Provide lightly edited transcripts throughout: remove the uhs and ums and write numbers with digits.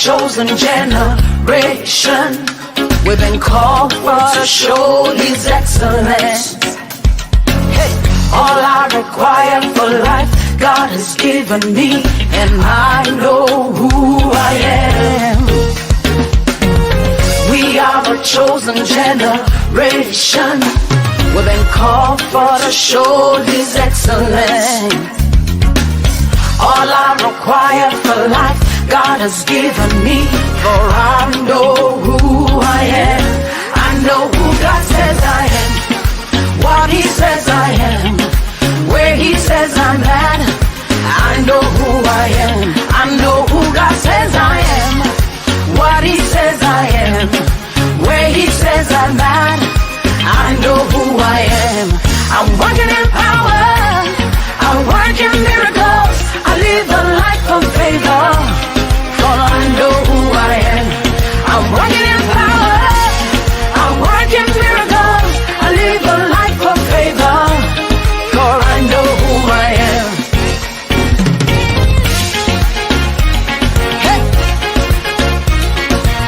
chosen generation. We've been called for to show His excellence. Hey, all I require for life, God has given me, and I know who I am. We are a chosen generation. We've been called for to show His excellence. All I require for life, God has given me, for I know who I am. I know who God says I am, what He says I am, where He says I'm at. I know who I am. I know who God says I am, what He says I am, where He says I'm at. I know who I am. I'm working in power, I work in miracles, I live a life of favor, for I know who I am. I'm working in power, I work in miracles, I live a life of favor, for I know who I am. Hey.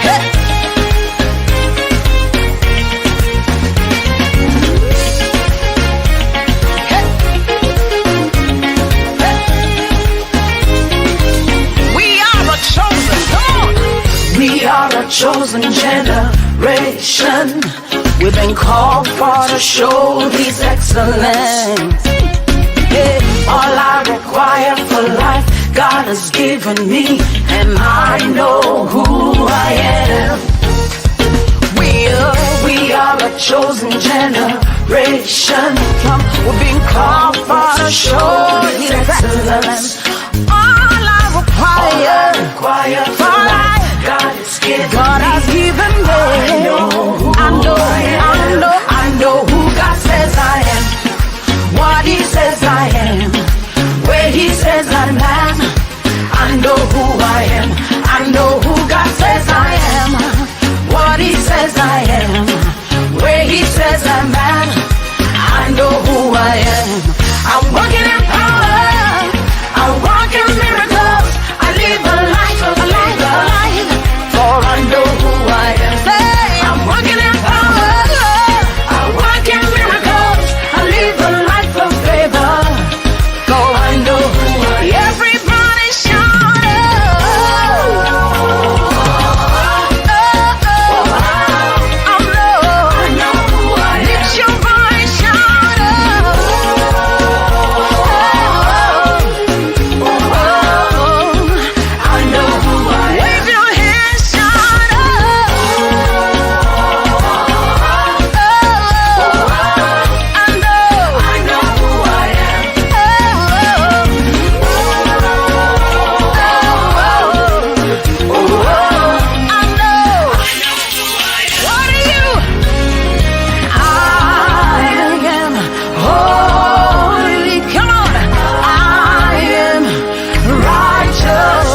Hey. We are a chosen generation. We've been called for to show His excellence. Yeah. All I require for life, God has given me, and I know who I am. We are a chosen generation. We've been called for to show His excellence. All I require for life, God has given me. I know who God says I am, what He says I am, where He says I'm at. I know who I am. I know who God says I am, what He says I am, where He says I'm at. I know who I am. I'm working in power, I walk in miracles, I live a life of favor, for I know who I am. I'm walking in power, I walk in miracles, I live a life of favor, for I know who I am. Everybody shout I know who I am. Lift your voice, shout I know who I am. Wave your hands, shout I know who I am. What are you? I am holy. Come on. I am righteous.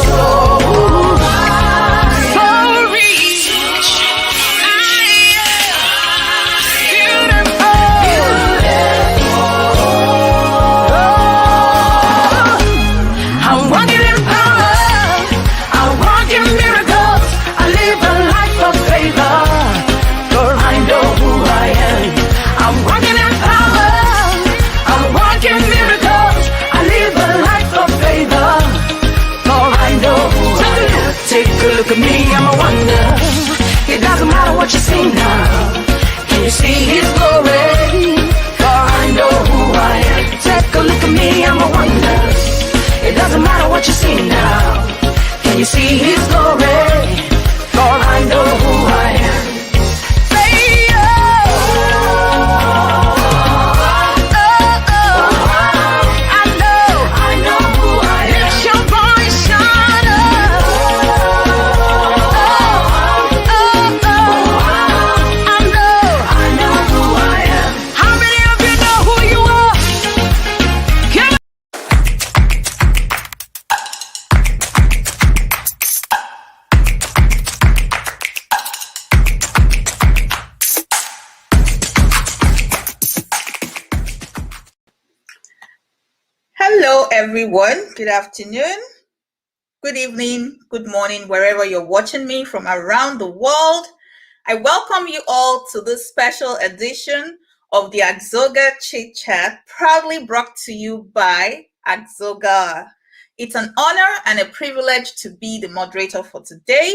So rich. I'm walking in power, I walk in miracles, I live a life of favor, for I know who I am. I'm walking in power, I walk in miracles, I live a life of favor, for I know who I am. Take a look at me, I'm a wonder. It doesn't matter what you see now. Can you see His glory? For I know who I am. Take a look at me, I'm a wonder. It doesn't matter what you see now. Can you see His glory? For I know who I am. Say I know who I am. Lift your voice, shout I know who I am. How many of you know who you are? Come on. Hello, everyone. Good afternoon. good evening, good morning, wherever you're watching me from around the world. I welcome you all to this special edition of the AGGSOGA Chit Chat, proudly brought to you by AGGSOGA. It's an honor and a privilege to be the moderator for today.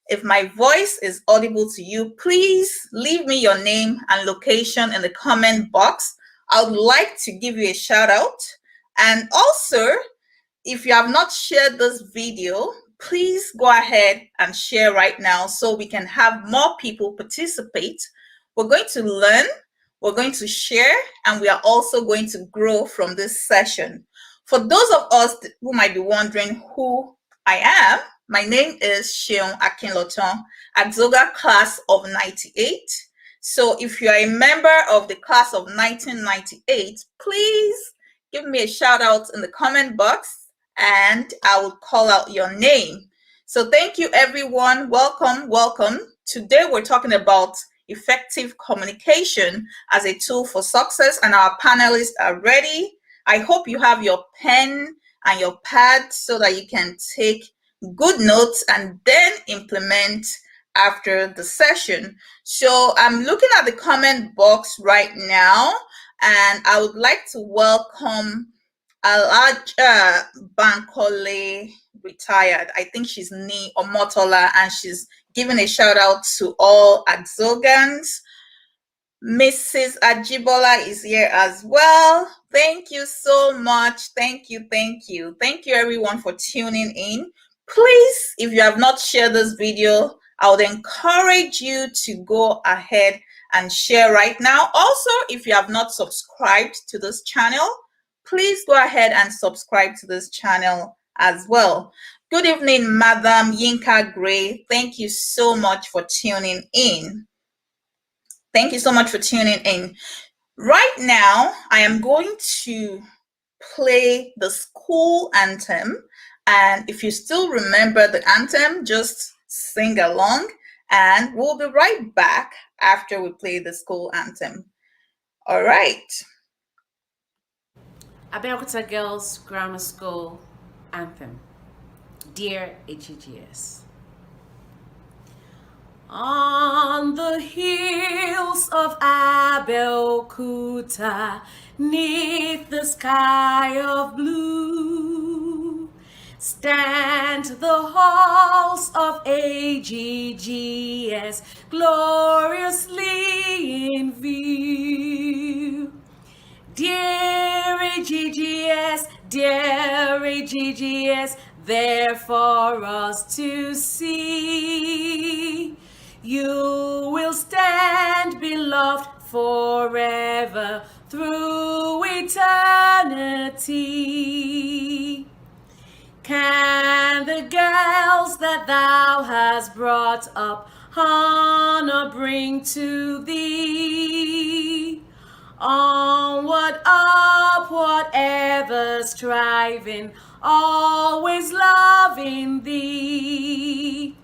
If my voice is audible to you, please leave me your name and location in the comment box. I would like to give you a shout out. And also, if you have not shared this video, please go ahead and share right now so we can have more people participate. We're going to learn, we're going to share, and we are also going to grow from this session. For those of us who might be wondering who I am, my name is Seun AGGSOGA class of 98. So if you are a member of the class of 1998, please give me a shout out in the comment box and I will call out your name. So thank you, everyone. Welcome, welcome. Today we're talking about effective communication as a tool for success, and our panelists are ready. I hope you have your pen and your pad so that you can take good notes and then implement after the session. So I'm looking at the comment box right now, and I would like to welcome Alaja Bankole retired. I think she's Ni Omotola, and she's giving a shout out to all AGGSOGANs. Mrs. Ajibola is here as well. Thank you so much. Thank you, thank you. Thank you everyone for tuning in. Please, if you have not shared this video, I would encourage you to go ahead and share right now. Also, if you have not subscribed to this channel, please go ahead and subscribe to this channel as well. Good evening, Madam Yinka Gray. Thank you so much for tuning in. Thank you so much for tuning in. Right now, I am going to play the school anthem. And if you still remember the anthem, just sing along. And we'll be right back after we play the school anthem. All right. Abeokuta Girls Grammar School Anthem. Dear AGGS. On the hills of Abeokuta, 'neath the sky of blue, stand the halls of AGGS gloriously in view. Dear AGGS, dear AGGS, there for us to see. You will stand beloved forever through eternity. Can the girls that thou hast brought up honor bring to thee? Onward, upward, ever striving, always loving thee.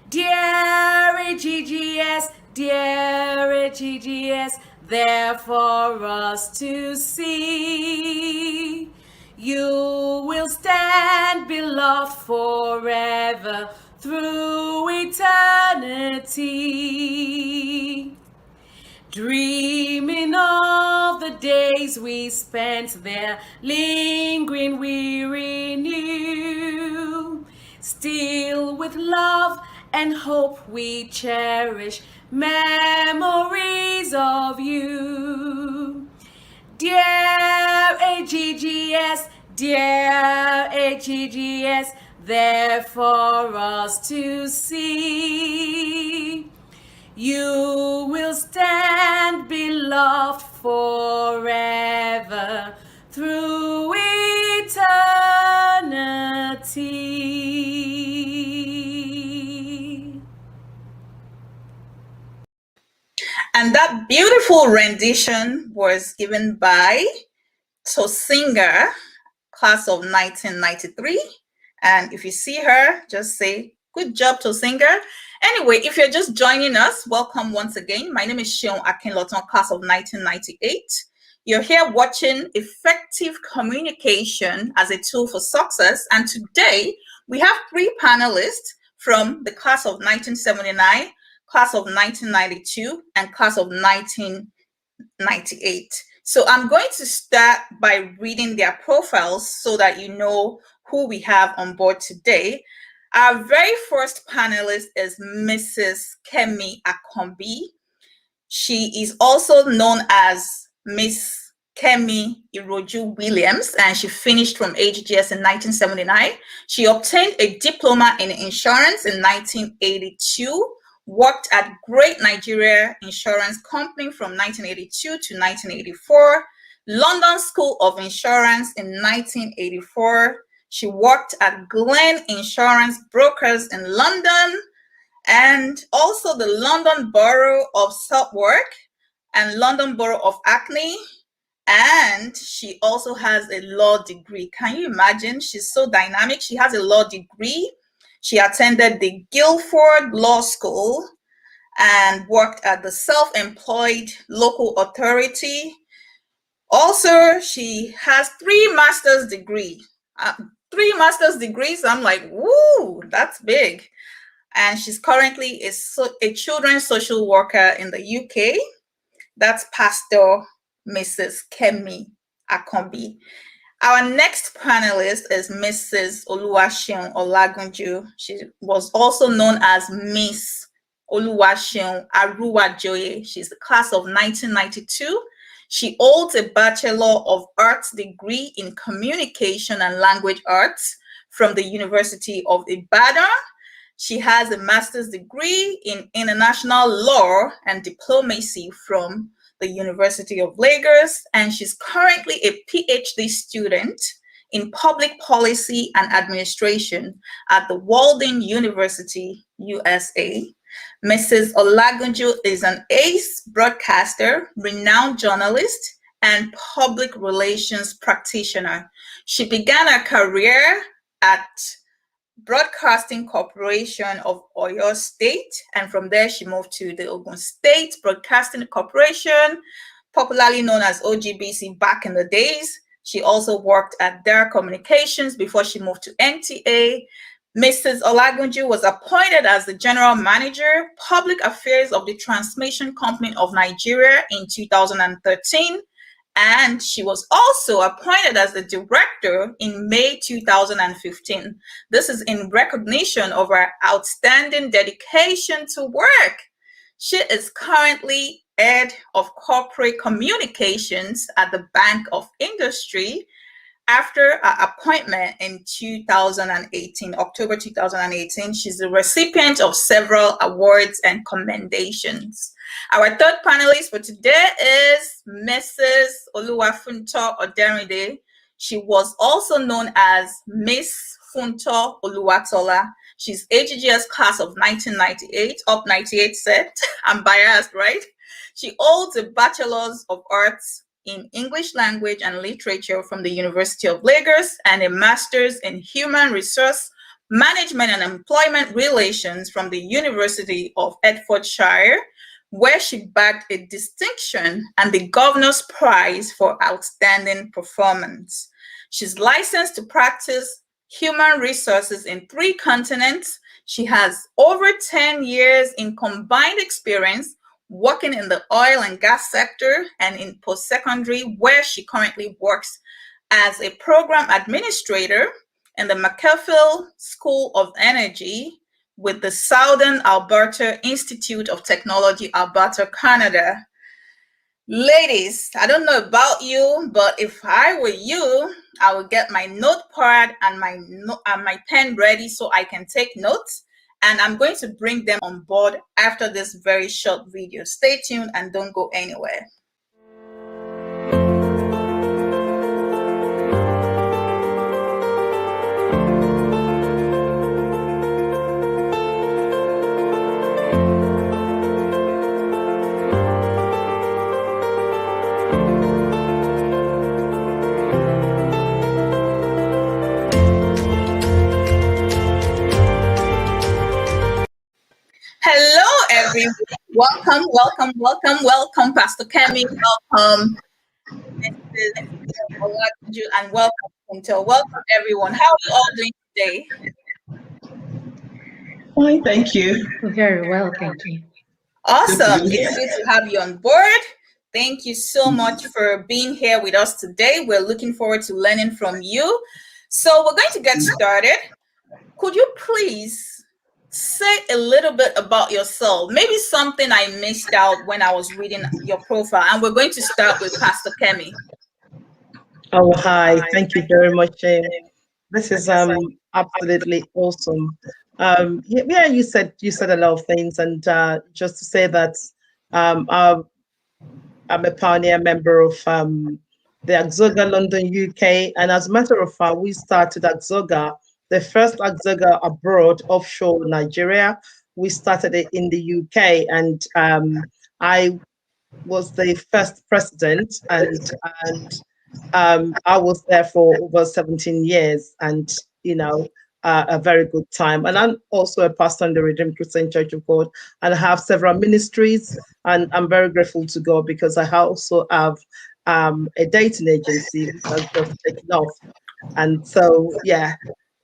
Dear AGGS, dear AGGS, there for us to see. You will stand beloved forever through eternity. Dreaming of the days we spent there, lingering we renew. Still with love and hope we cherish memories of you. Dear AGGS, dear AGGS, there for us to see. You will stand beloved forever through eternity. And that beautiful rendition was given by Tosinga, class of 1993. And if you see her, just say, good job, Tosinga. Anyway, if you're just joining us, welcome once again. My name is Seun Akinloton, class of 1998. You're here watching Effective Communication as a Tool for Success. And today, We have 3 panelists from the class of 1979, class of 1992, and class of 1998. So I'm going to start by reading their profiles so that you know who we have on board today. Our very first panelist is Mrs. Kemi Akanbi. She is also known as Miss Kemi Iroju Williams, and she finished from AGGS in 1979. She obtained a diploma in insurance in 1982, worked at Great Nigeria Insurance Company from 1982 to 1984, London School of Insurance in 1984. She worked at Glen Insurance Brokers in London, and also the London Borough of Southwark and London Borough of Hackney. And she also has a law degree. Can you imagine? She's so dynamic. She has a law degree. She attended the Guildford Law School and worked at the Self-Employed Local Authority. Also, she has 3 master's degrees. 3 master's degrees. I'm like, woo, that's big. And she's currently a children's social worker in the UK. That's Pastor Mrs. Kemi Akanbi. Our next panelist is Mrs. Oluwaseun Olagunju. She was also known as Miss Oluwaseun Aruwajoye. She's the class of 1992. She holds a Bachelor of Arts degree in Communication and Language Arts from the University of Ibadan. She has a master's degree in international law and diplomacy from the University of Lagos, and she's currently a PhD student in public policy and administration at the Walden University, USA. Mrs. Olagunju is an ace broadcaster, renowned journalist, and public relations practitioner. She began her career at Broadcasting Corporation of Oyo State, and from there she moved to the Ogun State Broadcasting Corporation, popularly known as OGBC back in the days. She also worked at Dare Communications before she moved to NTA. Mrs. Olagunju was appointed as the General Manager, Public Affairs of the Transmission Company of Nigeria in 2013. And she was also appointed as the director in May 2015. This is in recognition of her outstanding dedication to work. She is currently head of corporate communications at the Bank of Industry. After her appointment in 2018, October 2018, she's the recipient of several awards and commendations. Our third panelist for today is Mrs. Funto Oderinde. She was also known as Miss Funto Oluwatola. She's AGGS class of 1998, up 98 set. I'm biased, right? She holds a Bachelor's of Arts in English Language and Literature from the University of Lagos and a Master's in Human Resource Management and Employment Relations from the University of Hertfordshire, where she bagged a distinction and the Governor's Prize for Outstanding Performance. She's licensed to practice human resources in 3 continents. She has over 10 years in combined experience working in the oil and gas sector and in post-secondary, where she currently works as a program administrator in the McKelville School of Energy with the Southern Alberta Institute of Technology, Alberta, Canada. Ladies, I don't know about you, but if I were you, I would get my notepad and my pen ready so I can take notes. And I'm going to bring them on board after this very short video. Stay tuned and don't go anywhere. Hello, everyone. Welcome, Pastor Kemi. Welcome, Mrs. Olagunju, and welcome, Funto. Welcome, everyone. How are you all doing today? Fine, thank you. Very well, thank you. Awesome. Good to be It's here. good to have you on board. Thank you so much for being here with us today. We're looking forward to learning from you. So we're going to get started. Could you please say a little bit about yourself? Maybe something I missed out when I was reading your profile. And we're going to start with Pastor Kemi. Oh, hi. Thank you very much. This is absolutely awesome. Yeah, you said a lot of things, and just to say that I'm a pioneer member of the AGGSOGA London, UK, and as a matter of fact, we started AGGSOGA, the first AGGSOGA abroad, offshore Nigeria. We started it in the UK, and I was the first president, and I was there for over 17 years, and a very good time. And I'm also a pastor in the Redeemed Christian Church of God, and I have several ministries, and I'm very grateful to God because I also have a dating agency which has just taken off. And so, yeah,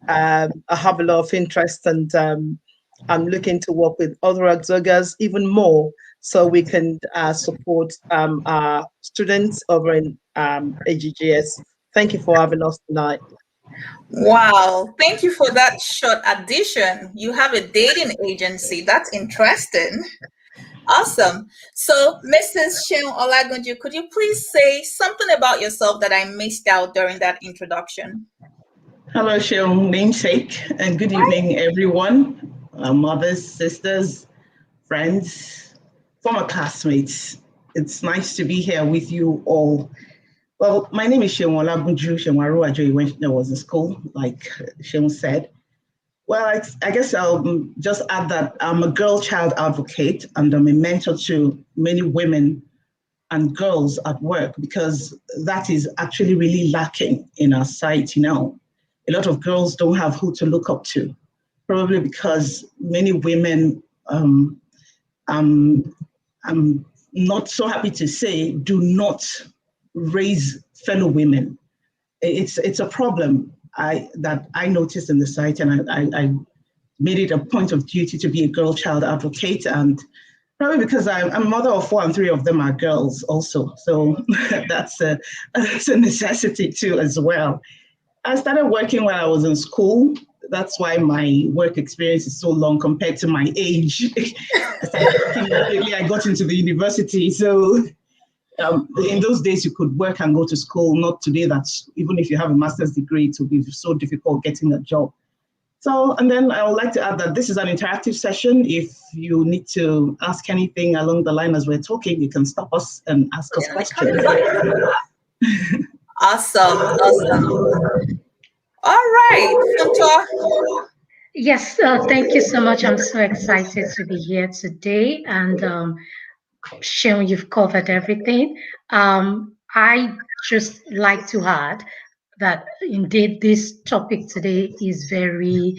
I have a lot of interest, and I'm looking to work with other AGGSOGAs even more so we can support our students over in AGGS. Thank you for having us tonight. Wow. Thank you for that short addition. You have a dating agency. That's interesting. Awesome. So, Mrs. Seun Olagunju, could you please say something about yourself that I missed out during that introduction? Hello, Seun, namesake, and good evening, everyone. Mothers, sisters, friends, former classmates. It's nice to be here with you all. Well, my name is Seun Olagunju Shenwaru when I was in school, like Seun said. Well, I guess I'll just add that I'm a girl child advocate, and I'm a mentor to many women and girls at work, because that is actually really lacking in our society now. A lot of girls don't have who to look up to, probably because many women, I'm not so happy to say, do not raise fellow women. It's a problem that I noticed in the site, and I made it a point of duty to be a girl child advocate, and probably because I'm a mother of 4 and 3 of them are girls also. So that's a necessity too as well. I started working when I was in school. That's why my work experience is so long compared to my age. I started working immediately I got into the university. So in those days, you could work and go to school, not today that even if you have a master's degree, it will be so difficult getting a job. So, and then I would like to add that this is an interactive session. If you need to ask anything along the line as we're talking, you can stop us and ask us questions. Awesome. All right, Funto. Yes, thank you so much. I'm so excited to be here today. And Seun, you've covered everything. I just like to add that indeed this topic today is very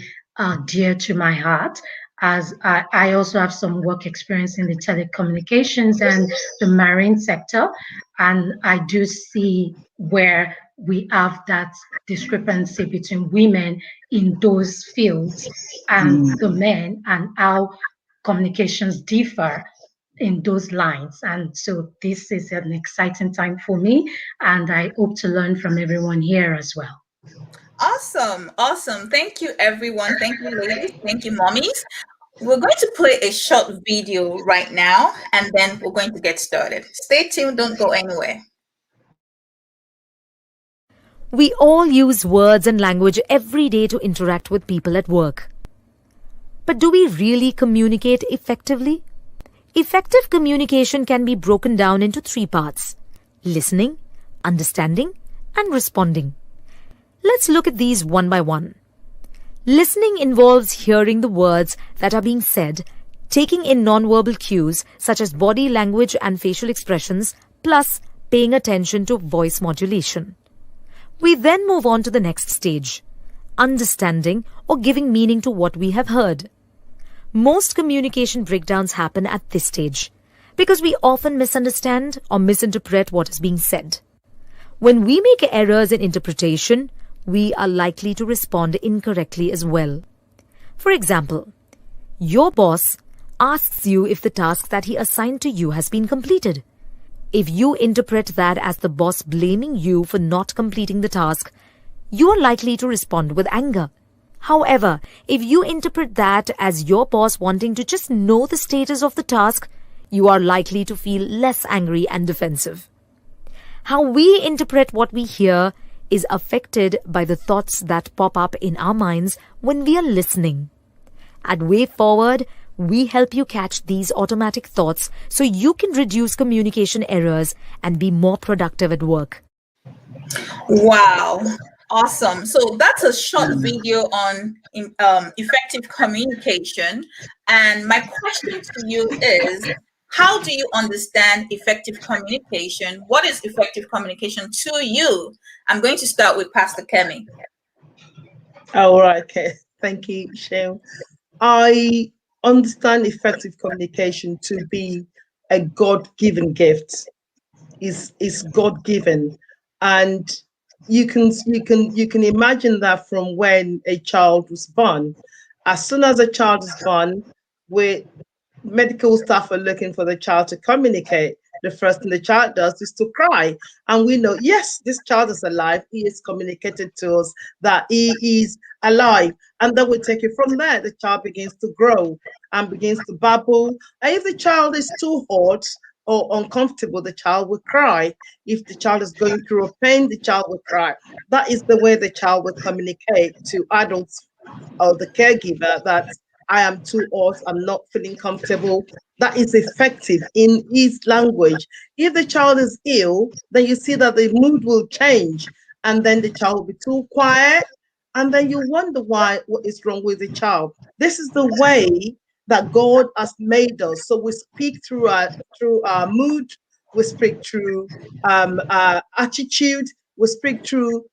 dear to my heart, as I also have some work experience in the telecommunications and the marine sector, and I do see where we have that discrepancy between women in those fields and the men, and how communications differ in those lines. And so this is an exciting time for me, and I hope to learn from everyone here as well. Awesome. Thank you, everyone. Thank you, ladies. Thank you, mommies. We're going to play a short video right now, and then we're going to get started. Stay tuned. Don't go anywhere. We all use words and language every day to interact with people at work. But do we really communicate effectively? Effective communication can be broken down into 3 parts: listening, understanding, and responding. Let's look at these one by one. Listening involves hearing the words that are being said, taking in nonverbal cues such as body language and facial expressions, plus paying attention to voice modulation. We then move on to the next stage: understanding or giving meaning to what we have heard. Most communication breakdowns happen at this stage because we often misunderstand or misinterpret what is being said. When we make errors in interpretation, we are likely to respond incorrectly as well. For example, Your boss asks you if the task that he assigned to you has been completed. If you interpret that as the boss blaming you for not completing the task, you are likely to respond with anger. However, if you interpret that as your boss wanting to just know the status of the task, you are likely to feel less angry and defensive. How we interpret what we hear is affected by the thoughts that pop up in our minds when we are listening. At Way Forward, we help you catch these automatic thoughts so you can reduce communication errors and be more productive at work. Wow. Awesome. So that's a short video on effective communication. And my question to you is, how do you understand effective communication? What is effective communication to you? I'm going to start with Pastor Kemi. All right. Okay. Thank you, Seun. I understand effective communication to be a God-given gift. Is God-given, and you can imagine that from when a child was born. As soon as a child is born, medical staff are looking for the child to communicate. The first thing the child does is to cry. And we know, yes, this child is alive. He is communicated to us that he is alive. And then we take it from there. The child begins to grow and begins to babble. And if the child is too hot or uncomfortable, the child will cry. If the child is going through a pain, the child will cry. That is the way the child will communicate to adults or the caregiver that I am too hot, I'm not feeling comfortable. That is effective in his language. If the child is ill, then you see that the mood will change, and then the child will be too quiet, and then you wonder what is wrong with the child. This is the way that God has made us. So we speak through our mood, we speak through attitude, we speak through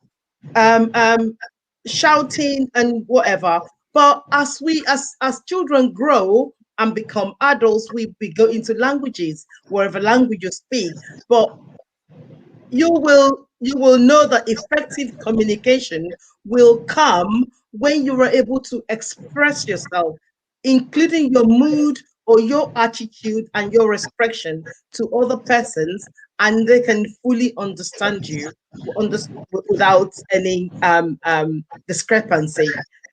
shouting and whatever. But as children grow and become adults, we go into languages, wherever language you speak. But you will know that effective communication will come when you are able to express yourself, including your mood or your attitude and your expression to other persons, and they can fully understand you without any discrepancy.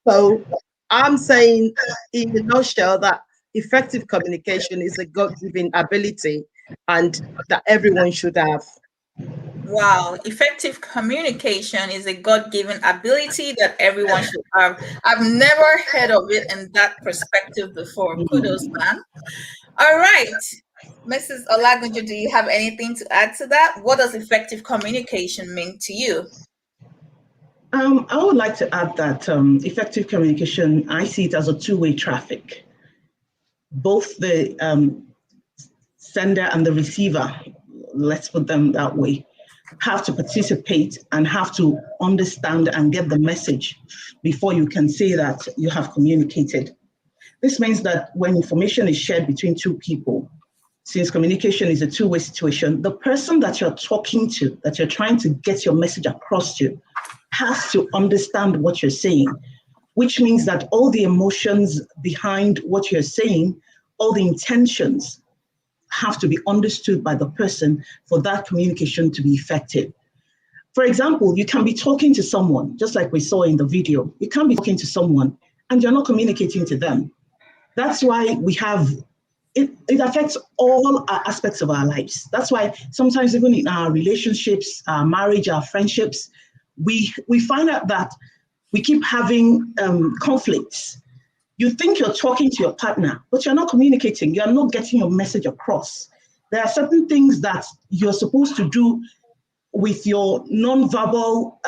So I'm saying in a nutshell that effective communication is a God-given ability and that everyone should have. Wow, effective communication is a God-given ability that everyone should have. I've never heard of it in that perspective before. Kudos, man. All right, Mrs. Olagunju, do you have anything to add to that? What does effective communication mean to you? I would like to add that effective communication, I see it as a two-way traffic. Both the sender and the receiver, let's put them that way, have to participate and have to understand and get the message before you can say that you have communicated. This means that when information is shared between two people, since communication is a two-way situation, the person that you're talking to, that you're trying to get your message across to, has to understand what you're saying, which means that all the emotions behind what you're saying, all the intentions have to be understood by the person for that communication to be effective. For example, you can be talking to someone, just like we saw in the video, you can be talking to someone and you're not communicating to them. That's why we have, it affects all aspects of our lives. That's why sometimes even in our relationships, our marriage, our friendships, we find out that we keep having conflicts. You think you're talking to your partner, but you're not communicating. You're not getting your message across. There are certain things that you're supposed to do with your non-verbal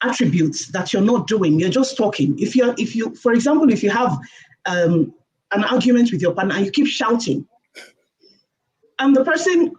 attributes that you're not doing. You're just talking. If you, for example, if you have an argument with your partner and you keep shouting, and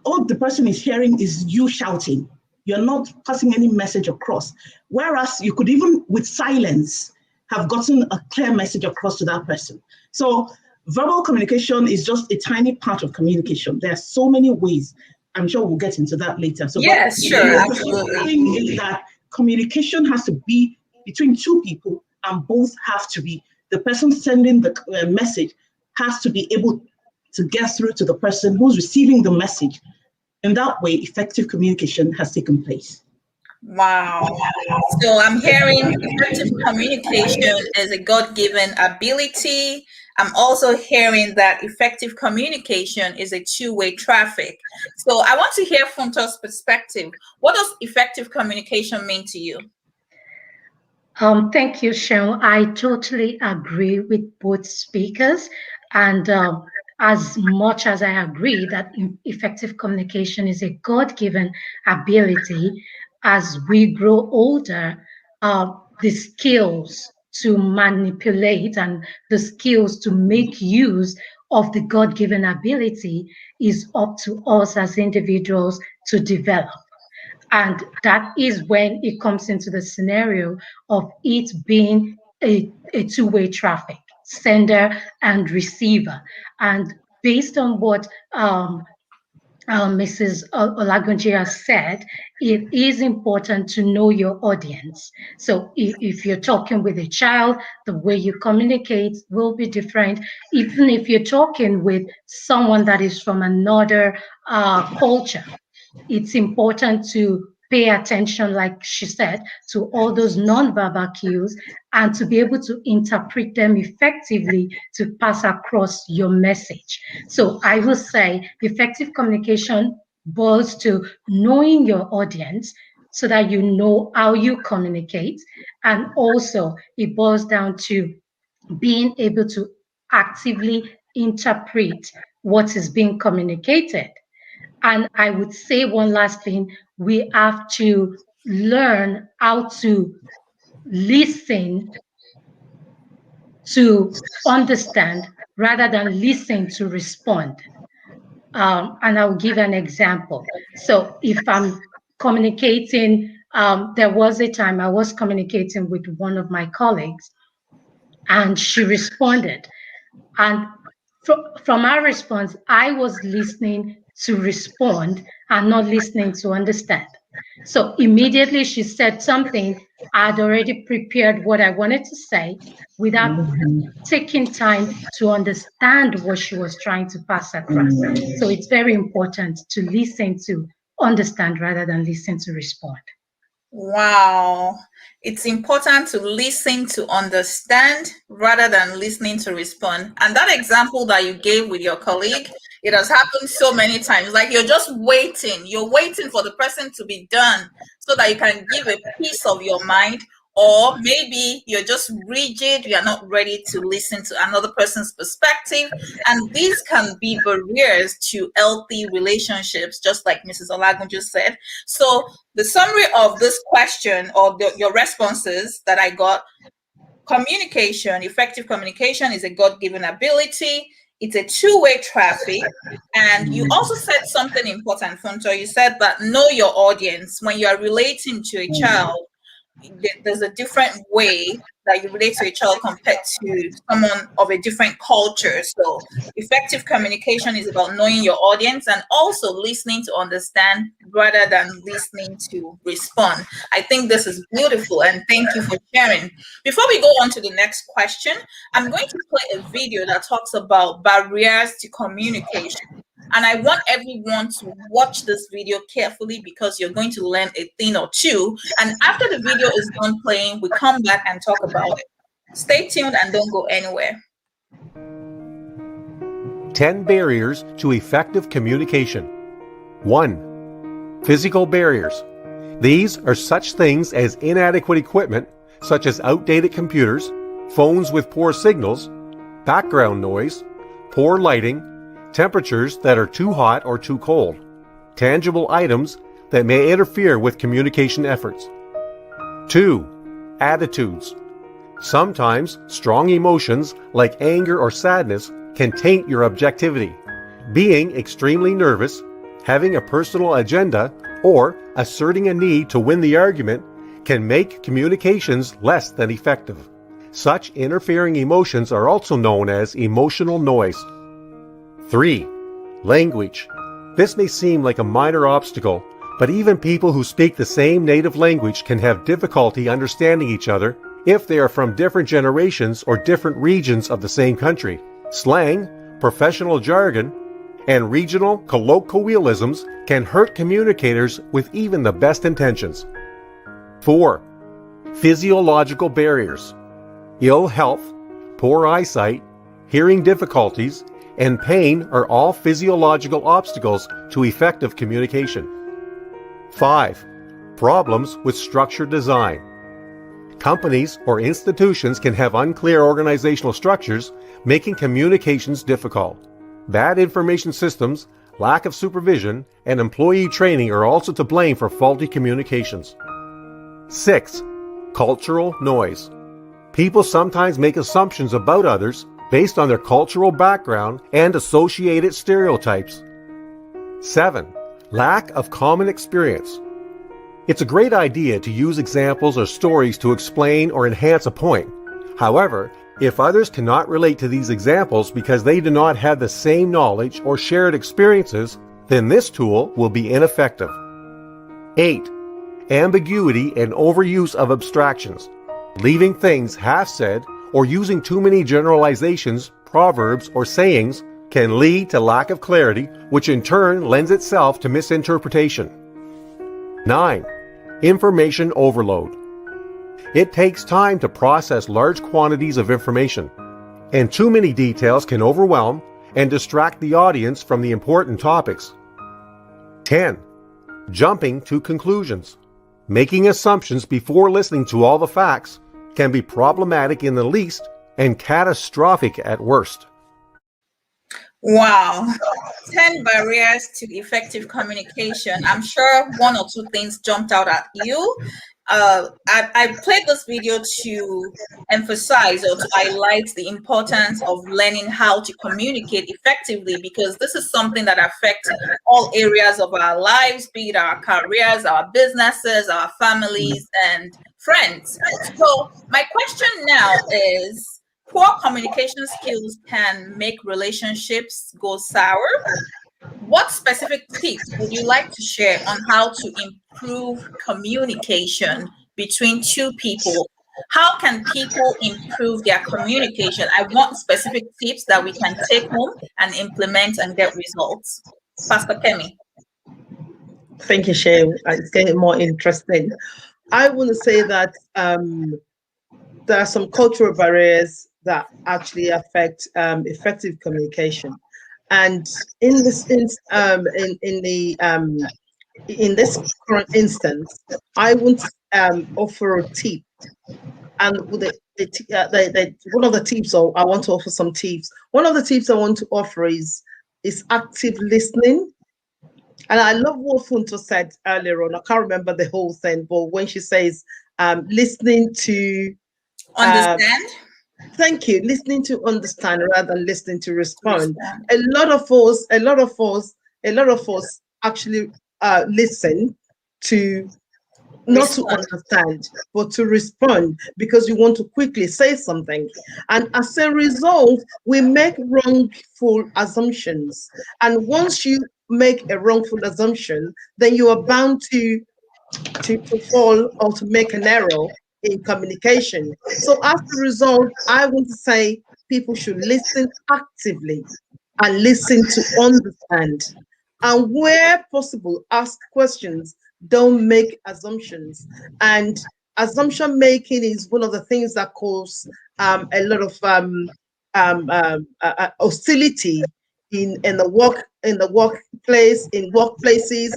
all the person is hearing is you shouting. You're not passing any message across. Whereas you could even, with silence, have gotten a clear message across to that person. So verbal communication is just a tiny part of communication. There are so many ways. I'm sure we'll get into that later. So yes, sure, absolutely. The thing is that communication has to be between two people and both have to be the person sending the message has to be able to get through to the person who's receiving the message. In that way, effective communication has taken place. Wow. So I'm hearing effective communication is a God-given ability. I'm also hearing that effective communication is a two-way traffic. So I want to hear Funto's perspective. What does effective communication mean to you? Thank you, Seun. I totally agree with both speakers. And as much as I agree that effective communication is a God-given ability, as we grow older, the skills to manipulate and the skills to make use of the God-given ability is up to us as individuals to develop. And that is when it comes into the scenario of it being a two-way traffic, sender and receiver. And based on what Mrs. Olagunju has said, it is important to know your audience. So if you're talking with a child, the way you communicate will be different. Even if you're talking with someone that is from another culture, it's important to pay attention, like she said, to all those non-verbal cues and to be able to interpret them effectively to pass across your message. So I will say effective communication boils to knowing your audience so that you know how you communicate. And also it boils down to being able to actively interpret what is being communicated. And I would say one last thing, we have to learn how to listen to understand rather than listen to respond. And I'll give an example. So if I'm communicating, there was a time I was communicating with one of my colleagues and she responded. And from our response, I was listening to respond and not listening to understand. So immediately she said something, I'd already prepared what I wanted to say without taking time to understand what she was trying to pass across. So it's very important to listen to understand rather than listen to respond. Wow. It's important to listen to understand rather than listening to respond. And that example that you gave with your colleague, it has happened so many times. Like you're just waiting. You're waiting for the person to be done so that you can give a piece of your mind. Or maybe you're just rigid, you're not ready to listen to another person's perspective. And these can be barriers to healthy relationships, just like Mrs. Olagunju said. So the summary of this question or your responses that I got, communication, effective communication is a God-given ability. It's a two-way traffic. And you also said something important, Funto. You said that know your audience. When you are relating to a child, there's a different way that you relate to a child compared to someone of a different culture. So effective communication is about knowing your audience and also listening to understand rather than listening to respond. I think this is beautiful and thank you for sharing. Before we go on to the next question, I'm going to play a video that talks about barriers to communication. And I want everyone to watch this video carefully because you're going to learn a thing or two. And after the video is done playing, we come back and talk about it. Stay tuned and don't go anywhere. 10 barriers to effective communication. 1. Physical barriers. These are such things as inadequate equipment, such as outdated computers, phones with poor signals, background noise, poor lighting, temperatures that are too hot or too cold, tangible items that may interfere with communication efforts. 2. Attitudes. Sometimes strong emotions like anger or sadness can taint your objectivity. Being extremely nervous, having a personal agenda, or asserting a need to win the argument can make communications less than effective. Such interfering emotions are also known as emotional noise. 3. Language. This may seem like a minor obstacle, but even people who speak the same native language can have difficulty understanding each other if they are from different generations or different regions of the same country. Slang, professional jargon, and regional colloquialisms can hurt communicators with even the best intentions. 4. Physiological barriers. Ill health, poor eyesight, hearing difficulties, and pain are all physiological obstacles to effective communication. 5. Problems with structured design. Companies or institutions can have unclear organizational structures, making communications difficult. Bad information systems, lack of supervision, and employee training are also to blame for faulty communications. 6. Cultural noise. People sometimes make assumptions about others based on their cultural background and associated stereotypes. 7. Lack of common experience. It's a great idea to use examples or stories to explain or enhance a point. However, if others cannot relate to these examples because they do not have the same knowledge or shared experiences, then this tool will be ineffective. 8. Ambiguity and overuse of abstractions. Leaving things half said or using too many generalizations, proverbs, or sayings can lead to lack of clarity, which in turn lends itself to misinterpretation. 9. Information overload. It takes time to process large quantities of information, and too many details can overwhelm and distract the audience from the important topics. 10. Jumping to conclusions. Making assumptions before listening to all the facts can be problematic in the least and catastrophic at worst. Wow. 10 barriers to effective communication. I'm sure one or two things jumped out at you. I played this video to emphasize or to highlight the importance of learning how to communicate effectively, because this is something that affects all areas of our lives, be it our careers, our businesses, our families, and friends. So my question now is, poor communication skills can make relationships go sour. What specific tips would you like to share on how to improve communication between two people? How can people improve their communication? I want specific tips that we can take home and implement and get results. Pastor Kemi. Thank you, Seun. It's getting more interesting. I want to say that there are some cultural barriers that actually affect effective communication. And in this current instance, I want to offer a tip. And one of the tips, or I want to offer some tips. One of the tips I want to offer is active listening. And I love what Funto said earlier on. I can't remember the whole thing, but when she says listening to understand. Thank you. Listening to understand rather than listening to respond. A lot of us actually listen to not to understand, but to respond because we want to quickly say something. And as a result, we make wrongful assumptions. And once you make a wrongful assumption, then you are bound to fall or to make an error in communication. So as a result, I want to say people should listen actively and listen to understand. And where possible, ask questions. Don't make assumptions. And assumption making is one of the things that cause a lot of hostility in the workplace, in workplaces,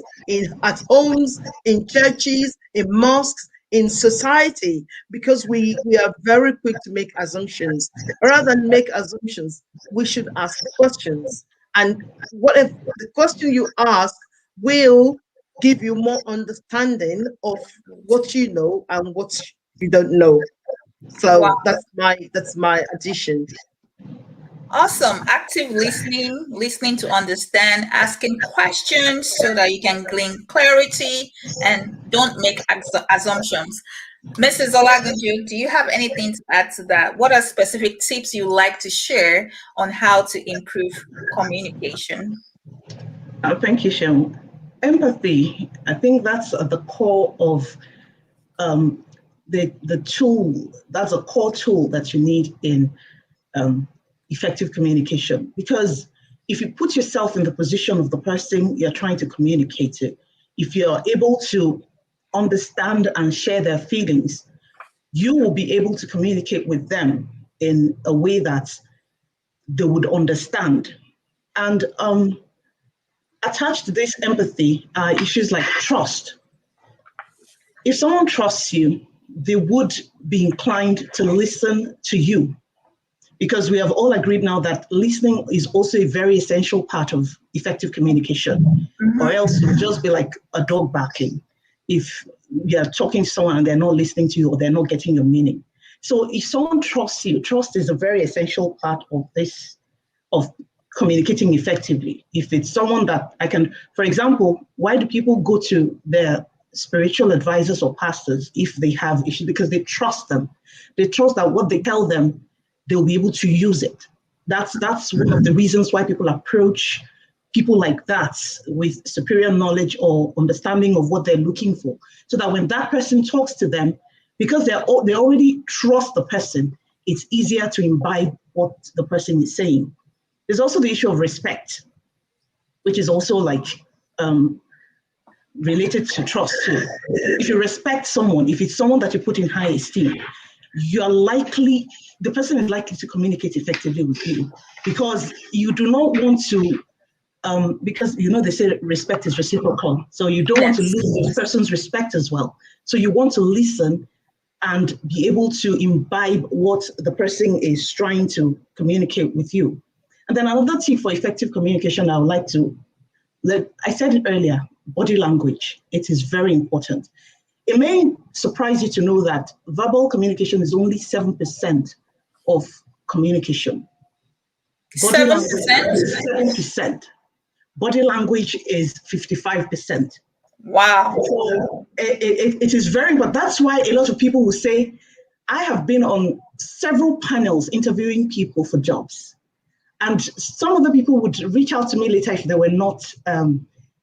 at homes, in churches, in mosques, in society, because we are very quick to make assumptions. Rather than make assumptions, we should ask questions. And what if the question you ask will give you more understanding of what you know and what you don't know. So wow. that's my addition. Awesome. Active listening to understand, asking questions so that you can glean clarity and don't make assumptions. Mrs. Olagunju, do you have anything to add to that? What are specific tips you like to share on how to improve communication? Thank you, Seun. Empathy, I think that's at the core of the tool, that's a core tool that you need in effective communication. Because if you put yourself in the position of the person you're trying to communicate to, if you're able to understand and share their feelings, you will be able to communicate with them in a way that they would understand. And attached to this empathy are issues like trust. If someone trusts you, they would be inclined to listen to you, because we have all agreed now that listening is also a very essential part of effective communication, or else you'll just be like a dog barking if you're talking to someone and they're not listening to you or they're not getting your meaning. So if someone trusts you, trust is a very essential part of this, of communicating effectively. If it's someone that I can, for example, why do people go to their spiritual advisors or pastors if they have issues? Because they trust them. They trust that what they tell them, they'll be able to use it. That's one of the reasons why people approach people like that with superior knowledge or understanding of what they're looking for. So that when that person talks to them, because they already trust the person, it's easier to imbibe what the person is saying. There's also the issue of respect, which is also like related to trust too. If you respect someone, if it's someone that you put in high esteem, the person is likely to communicate effectively with you, because you do not want to, because they say respect is reciprocal. So you don't want to lose this person's respect as well. So you want to listen and be able to imbibe what the person is trying to communicate with you. And then another tip for effective communication, I would like to, I said it earlier, body language. It is very important. It may surprise you to know that verbal communication is only 7% of communication. 7%? Body language is 55%. Wow. So it is very important. That's why a lot of people will say, I have been on several panels interviewing people for jobs. And some of the people would reach out to me later if they were not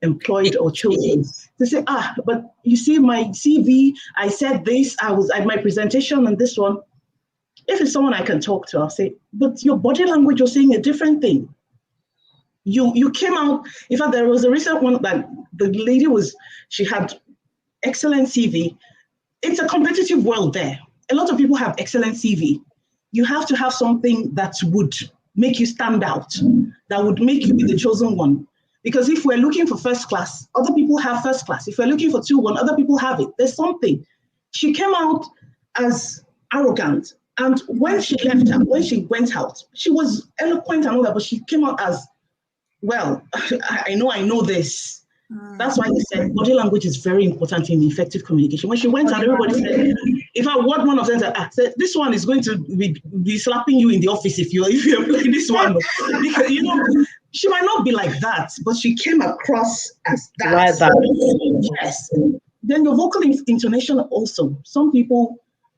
employed or chosen. They say, but you see my CV, I said this, I was at my presentation and this one. If it's someone I can talk to, I'll say, but your body language was saying a different thing. You came out, in fact, there was a recent one that the lady she had excellent CV. It's a competitive world there. A lot of people have excellent CV. You have to have something that would make you stand out, that would make you be the chosen one. Because if we're looking for first class, other people have first class. If we're looking for 2-1, other people have it. There's something. She came out as arrogant. And when she went out, she was eloquent and all that, but she came out as, well, I know this. That's why they said body language is very important in effective communication. When she went out, everybody said, if I want one of them said, this one is going to be slapping you in the office if you employ this one. Because, she might not be like that, but she came across as that. Like that. Yes. Then your vocal intonation also. Some people,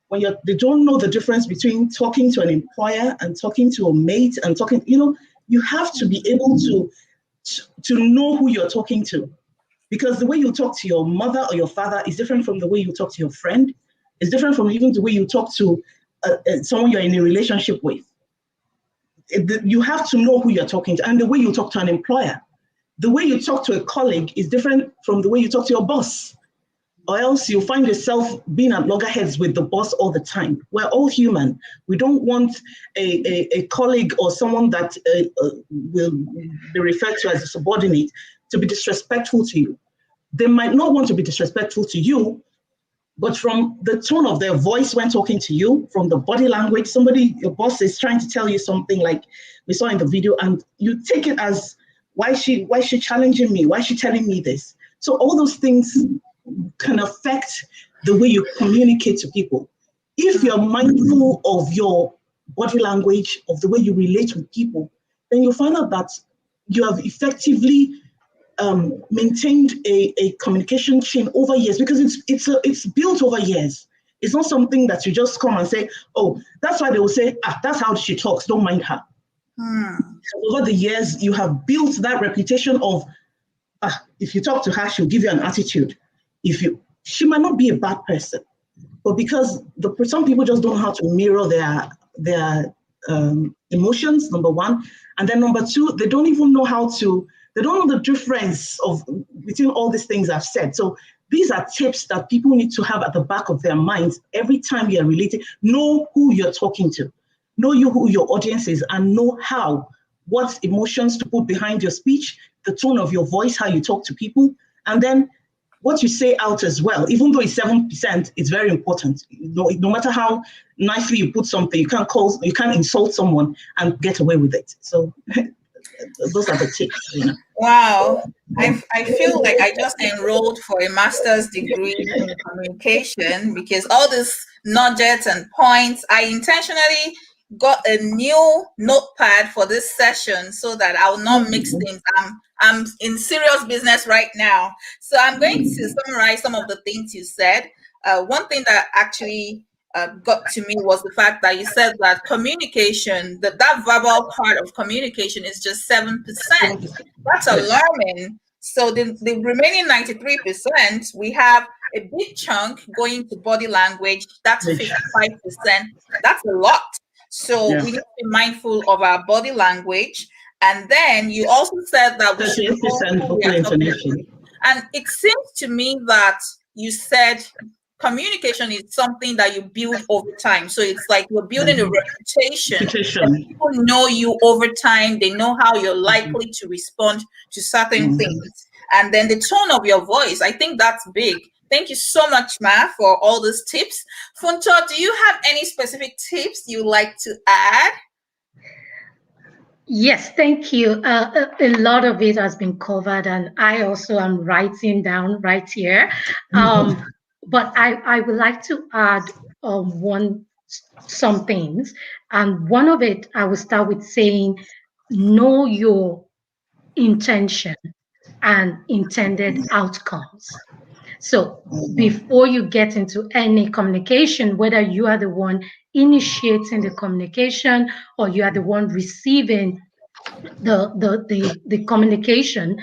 when they don't know the difference between talking to an employer and talking to a mate and talking, you have to be able to know who you're talking to. Because the way you talk to your mother or your father is different from the way you talk to your friend. It's different from even the way you talk to someone you're in a relationship with. You have to know who you're talking to, and the way you talk to an employer. The way you talk to a colleague is different from the way you talk to your boss, or else you'll find yourself being at loggerheads with the boss all the time. We're all human. We don't want a colleague or someone that will be referred to as a subordinate to be disrespectful to you. They might not want to be disrespectful to you, but from the tone of their voice when talking to you, from the body language, your boss is trying to tell you something like we saw in the video, and you take it as, why is she challenging me? Why is she telling me this? So all those things can affect the way you communicate to people. If you're mindful of your body language, of the way you relate with people, then you'll find out that you have effectively maintained a communication chain over years, because it's built over years. It's not something that you just come and say, oh, that's why they will say, that's how she talks, don't mind her. So over the years, you have built that reputation of, if you talk to her, she'll give you an attitude. She might not be a bad person, But because some people just don't know how to mirror their emotions, number one. And then number two, they don't even know they don't know the difference between all these things I've said. So these are tips that people need to have at the back of their minds every time you're relating. Know who you're talking to, know who your audience is, and know what emotions to put behind your speech, the tone of your voice, how you talk to people, and then what you say out as well. Even though it's 7%, it's very important. No matter how nicely you put something, you can't insult someone and get away with it. So those are the tips. Wow. I feel like I just enrolled for a master's degree in communication, because all these nuggets and points, I intentionally got a new notepad for this session so that I'll not mix things. I'm in serious business right now. So I'm going to summarize some of the things you said. One thing that actually got to me was the fact that you said that communication, that verbal part of communication is just 7%. That's alarming. So the remaining 93%, we have a big chunk going to body language. That's 55%. That's a lot. So we need to be mindful of our body language. And then you also said that we should know information. And it seems to me that you said communication is something that you build over time. So it's like you're building a reputation. People know you over time. They know how you're likely to respond to certain things. And then the tone of your voice, I think that's big. Thank you so much, Ma, for all these tips. Funto, do you have any specific tips you like to add? Yes, thank you. A lot of it has been covered, and I also am writing down right here. But I would like to add some things. And one of it, I will start with saying, know your intention and intended outcomes. So before you get into any communication, whether you are the one initiating the communication or you are the one receiving the communication,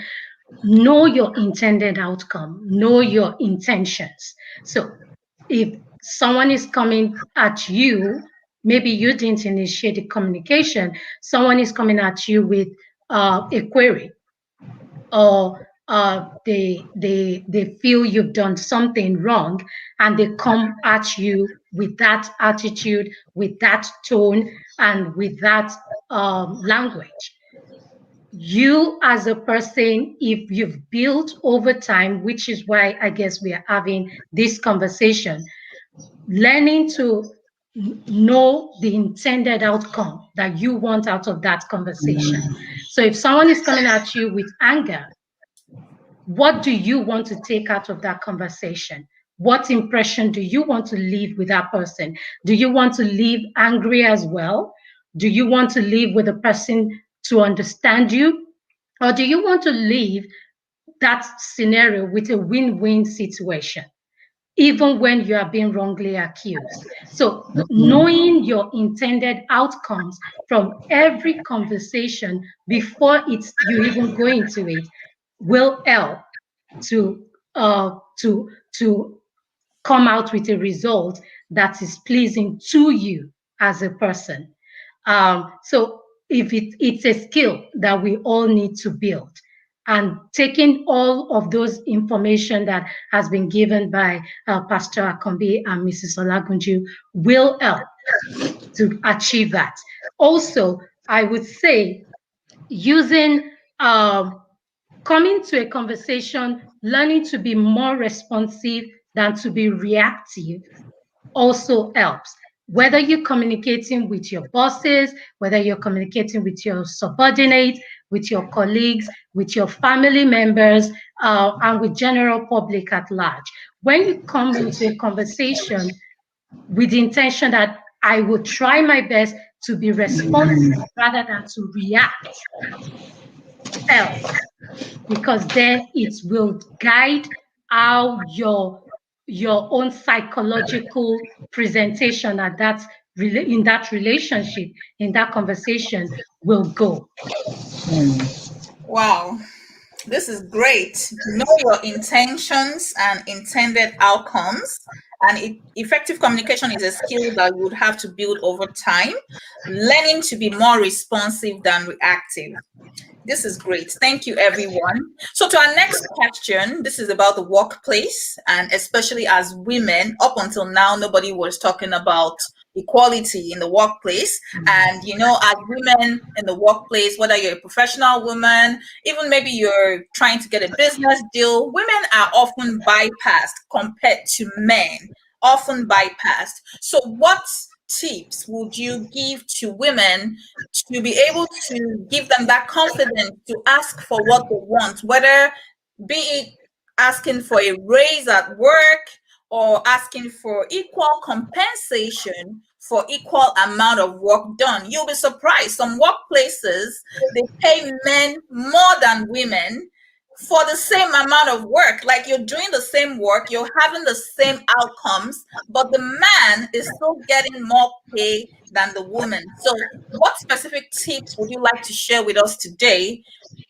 know your intended outcome, know your intentions. So if someone is coming at you, maybe you didn't initiate the communication, someone is coming at you with a query, or they feel you've done something wrong, and they come at you with that attitude, with that tone, and with that language. You as a person, if you've built over time, which is why I guess we are having this conversation, learning to know the intended outcome that you want out of that conversation. So if someone is coming at you with anger, what do you want to take out of that conversation? What impression do you want to leave with that person? Do you want to leave angry as well? Do you want to leave with a person to understand you? Or do you want to leave that scenario with a win-win situation, even when you are being wrongly accused? So knowing your intended outcomes from every conversation before you even go into it will help to come out with a result that is pleasing to you as a person. So if it's a skill that we all need to build, and taking all of those information that has been given by Pastor Akanbi and Mrs. Olagunju will help to achieve that. Also, I would say using coming to a conversation, learning to be more responsive than to be reactive also helps. Whether you're communicating with your bosses, whether you're communicating with your subordinates, with your colleagues, with your family members, and with general public at large. When you come into a conversation with the intention that I will try my best to be responsive rather than to react, helps, because then it will guide how your own psychological presentation at in that relationship, in that conversation will go. Wow, this is great. Know your intentions and intended outcomes, And effective communication is a skill that you would have to build over time, learning to be more responsive than reactive. This is great. Thank you, everyone. So to our next question, this is about the workplace, and especially as women, up until now, nobody was talking about equality in the workplace. And, as women in the workplace, whether you're a professional woman, even maybe you're trying to get a business deal, women are often bypassed compared to men, often bypassed. So what tips would you give to women to be able to give them that confidence to ask for what they want, whether be it asking for a raise at work or asking for equal compensation for equal amount of work done? You'll be surprised. Some workplaces, they pay men more than women for the same amount of work. Like, you're doing the same work, you're having the same outcomes, but the man is still getting more pay than the woman. So what specific tips would you like to share with us today,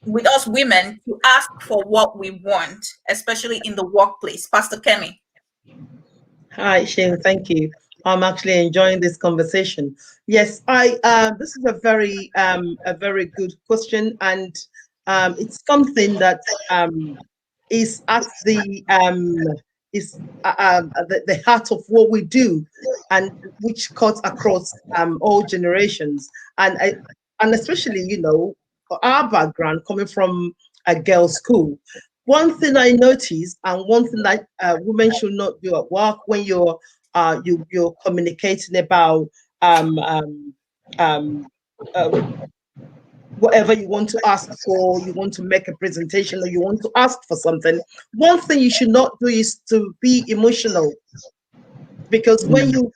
with us women, to ask for what we want, especially in the workplace? Pastor Kemi. Hi, Shane. Thank you. I'm actually enjoying this conversation. Yes, this is a very good question, and it's something that is at the the heart of what we do, and which cuts across all generations, and especially our background coming from a girls' school. One thing I noticed, and one thing that women should not do at work when you're communicating about whatever you want to ask for, you want to make a presentation, or you want to ask for something. One thing you should not do is to be emotional, because when you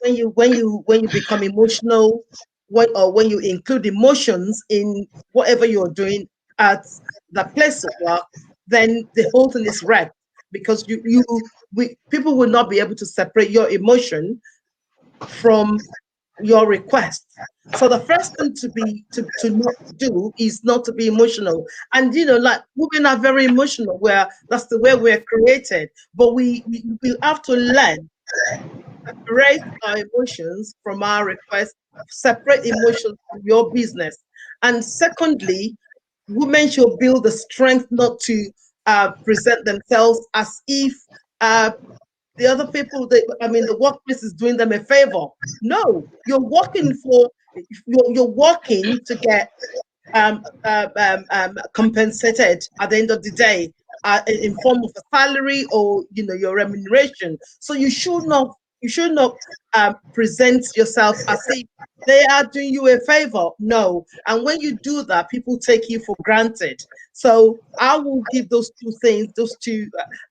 become emotional, when you include emotions in whatever you're doing at the place of work, then the whole thing is wrecked, because people will not be able to separate your emotion from your request. So the first thing to not do is not to be emotional. And like, women are very emotional, where that's the way we're created. But we have to learn to separate our emotions from our requests, separate emotions from your business. And secondly, women should build the strength not to present themselves as if the other people, the workplace is doing them a favor. No, you're working to get compensated at the end of the day, in form of a salary or your remuneration. So you should not present yourself as if they are doing you a favor. No. And when you do that, people take you for granted. So I will give those two,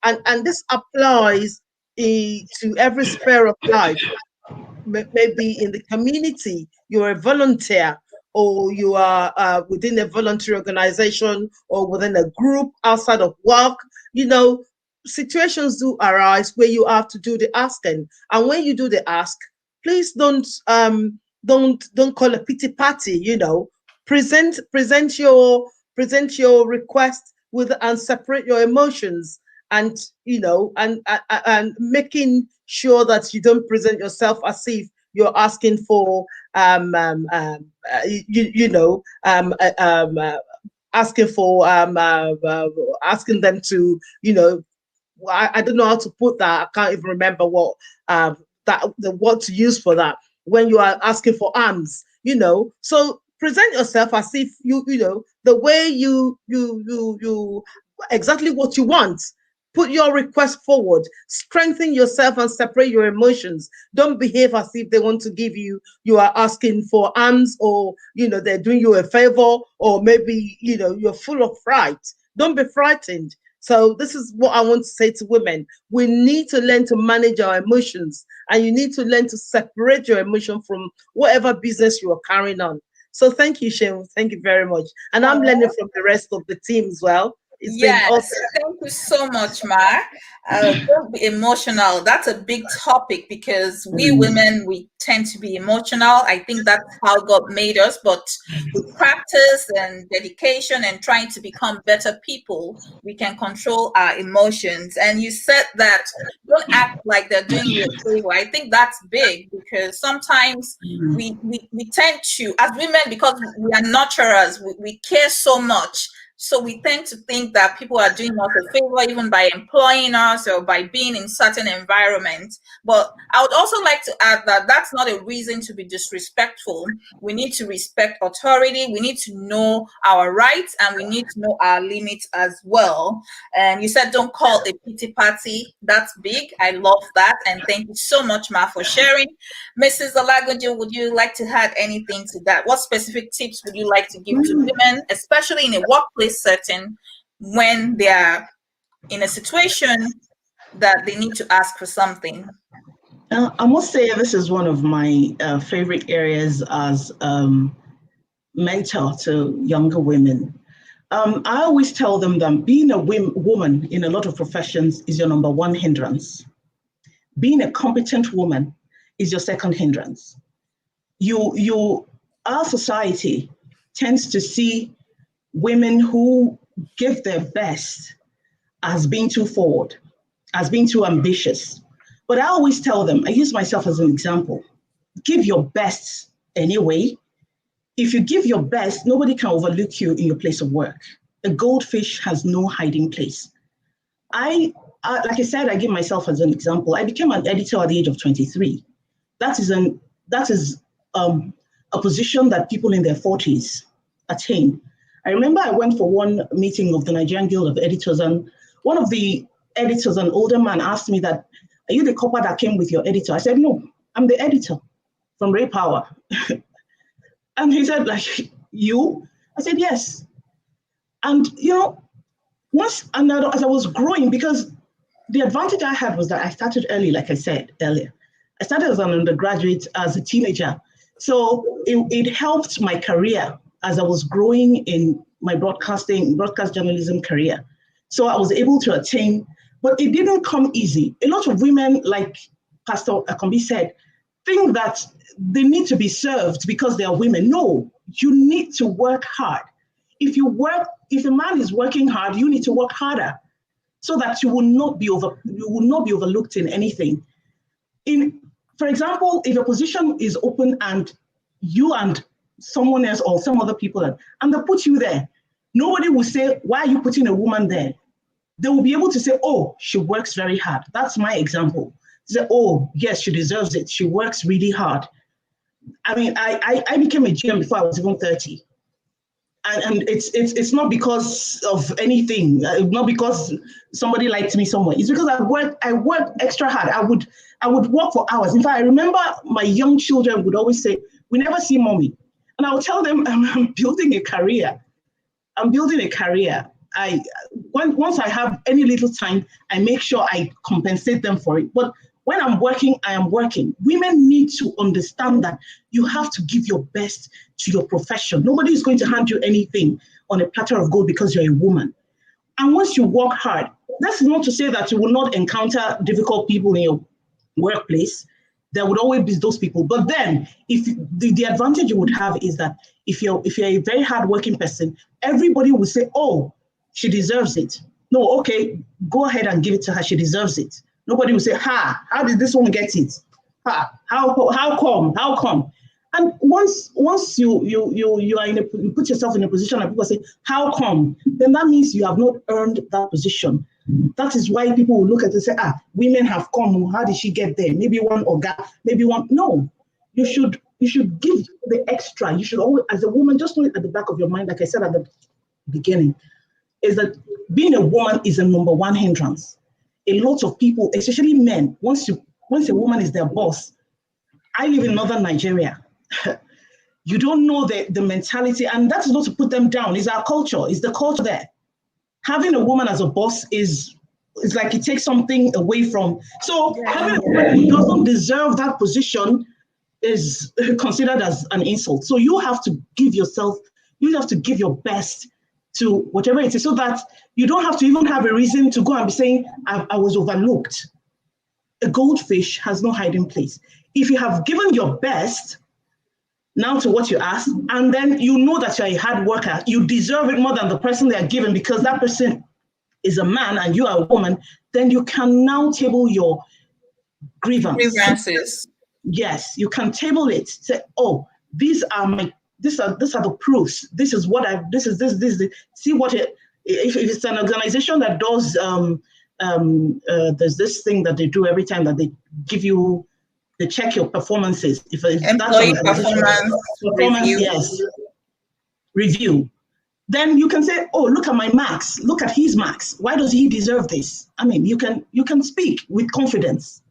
and this applies to every sphere of life. Maybe in the community, you're a volunteer, or you are within a voluntary organization, or within a group outside of work. Situations do arise where you have to do the asking, and when you do the ask, please don't call a pity party. Present your request and separate your emotions, and and making sure that you don't present yourself as if you're asking for asking them to I don't know how to put that. I can't even remember what the word to use for that, when you are asking for alms. So present yourself as if the way you exactly what you want. Put your request forward, strengthen yourself, and separate your emotions. Don't behave as if they want to give you are asking for alms, or they're doing you a favor, or maybe you're full of fright. Don't be frightened. So this is what I want to say to women. We need to learn to manage our emotions, and you need to learn to separate your emotion from whatever business you are carrying on. So thank you, Seun. Thank you very much. And I'm learning from the rest of the team as well. It's been Yes, awesome. thank you so much, Ma. Don't be emotional. That's a big topic because we women, we tend to be emotional. I think that's how God made us. But with practice and dedication and trying to become better people, we can control our emotions. And you said that don't act like they're doing you a favor. I think that's big because sometimes we tend to, as women, because we are nurturers, we care so much. So we tend to think that people are doing us a favor even by employing us or by being in certain environments. But I would also like to add that that's not a reason to be disrespectful. We need to respect authority. We need to know our rights and we need to know our limits as well. And you said don't call a pity party. That's big. I love that. And thank you so much, Ma, for sharing. Mrs. Olagunju, would you like to add anything to that? What specific tips would you like to give to women, especially in a workplace setting, when they are in a situation that they need to ask for something? I must say this is one of my favorite areas as mentor to younger women. I always tell them that being a woman in a lot of professions is your number one hindrance. Being a competent woman is your second hindrance. Our society tends to see women who give their best as being too forward, as being too ambitious. But I always tell them, I use myself as an example, give your best anyway. If you give your best, nobody can overlook you in your place of work. A goldfish has no hiding place. Like I said, I give myself as an example. I became an editor at the age of 23. That is a position that people in their 40s attain. I remember I went for one meeting of the Nigerian Guild of Editors, and one of the editors, an older man, asked me that, are you the copper that came with your editor? I said, no, I'm the editor from Ray Power. And he said, like, you? I said, yes. And, as I was growing, because the advantage I had was that I started early, like I said earlier. I started as an undergraduate, as a teenager. So it helped my career as I was growing in my broadcast journalism career. So I was able to attain, but it didn't come easy. A lot of women, like Pastor Akanbi said, think that they need to be served because they are women. No, you need to work hard. If a man is working hard, you need to work harder so that you will not be overlooked in anything. For example, if a position is open and you and someone else or some other people, and they put you there, nobody will say, why are you putting a woman there? They will be able to say, oh, she works very hard. That's my example. Say, oh, yes, she deserves it. She works really hard. I mean, I became a GM before I was even 30. And it's not because of anything, not because somebody liked me somewhere. It's because I worked extra hard. I would work for hours. In fact, I remember my young children would always say, we never see mommy. And I would tell them, I'm building a career. Once I have any little time, I make sure I compensate them for it. But when I'm working, I am working. Women need to understand that you have to give your best to your profession. Nobody is going to hand you anything on a platter of gold because you're a woman. And once you work hard, that's not to say that you will not encounter difficult people in your workplace. There would always be those people. But then, if the advantage you would have is that if you're a very hardworking person, everybody will say, oh, she deserves it. No, okay, go ahead and give it to her. She deserves it. Nobody will say, how did this one get it? How come? And once you put yourself in a position and people say, how come? Then that means you have not earned that position. That is why people will look at it and say, women have come. How did she get there? Maybe one Oga, maybe one. No, you should give the extra. You should always, as a woman, just know it at the back of your mind, like I said at the beginning, is that being a woman is a number one hindrance. A lot of people, especially men, once a woman is their boss, I live in northern Nigeria. You don't know the mentality, and that's not to put them down. It's our culture. It's the culture there. Having a woman as a boss is like it takes something away from. So having a woman who doesn't deserve that position is considered as an insult. So you have to give your best to whatever it is, so that you don't have to even have a reason to go and be saying, I was overlooked. A goldfish has no hiding place. If you have given your best now to what you asked, and then you know that you're a hard worker, you deserve it more than the person they are given because that person is a man and you are a woman, then you can now table your grievances. Yes, you can table it. Say, oh, these are the proofs. This is what this. See what it. If it's an organization that does, there's this thing that they do every time that they give you, they check your performances. If employee performance review. Yes, review. Then you can say, oh, look at my marks. Look at his marks. Why does he deserve this? I mean, you can speak with confidence.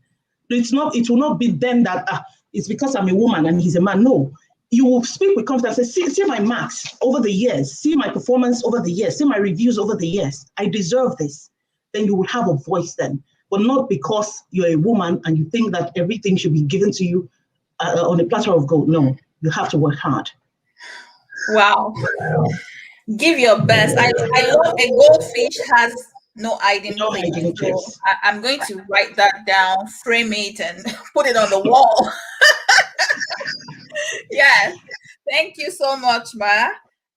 It will not be then that it's because I'm a woman and he's a man. No, you will speak with confidence. Say, see my marks over the years. See my performance over the years. See my reviews over the years. I deserve this. Then you will have a voice then, but not because you're a woman and you think that everything should be given to you on a platter of gold. No, you have to work hard. Wow. Give your best. I love a goldfish has no hiding place. I'm going to write that down, frame it, and put it on the wall. Yes. Thank you so much, Ma.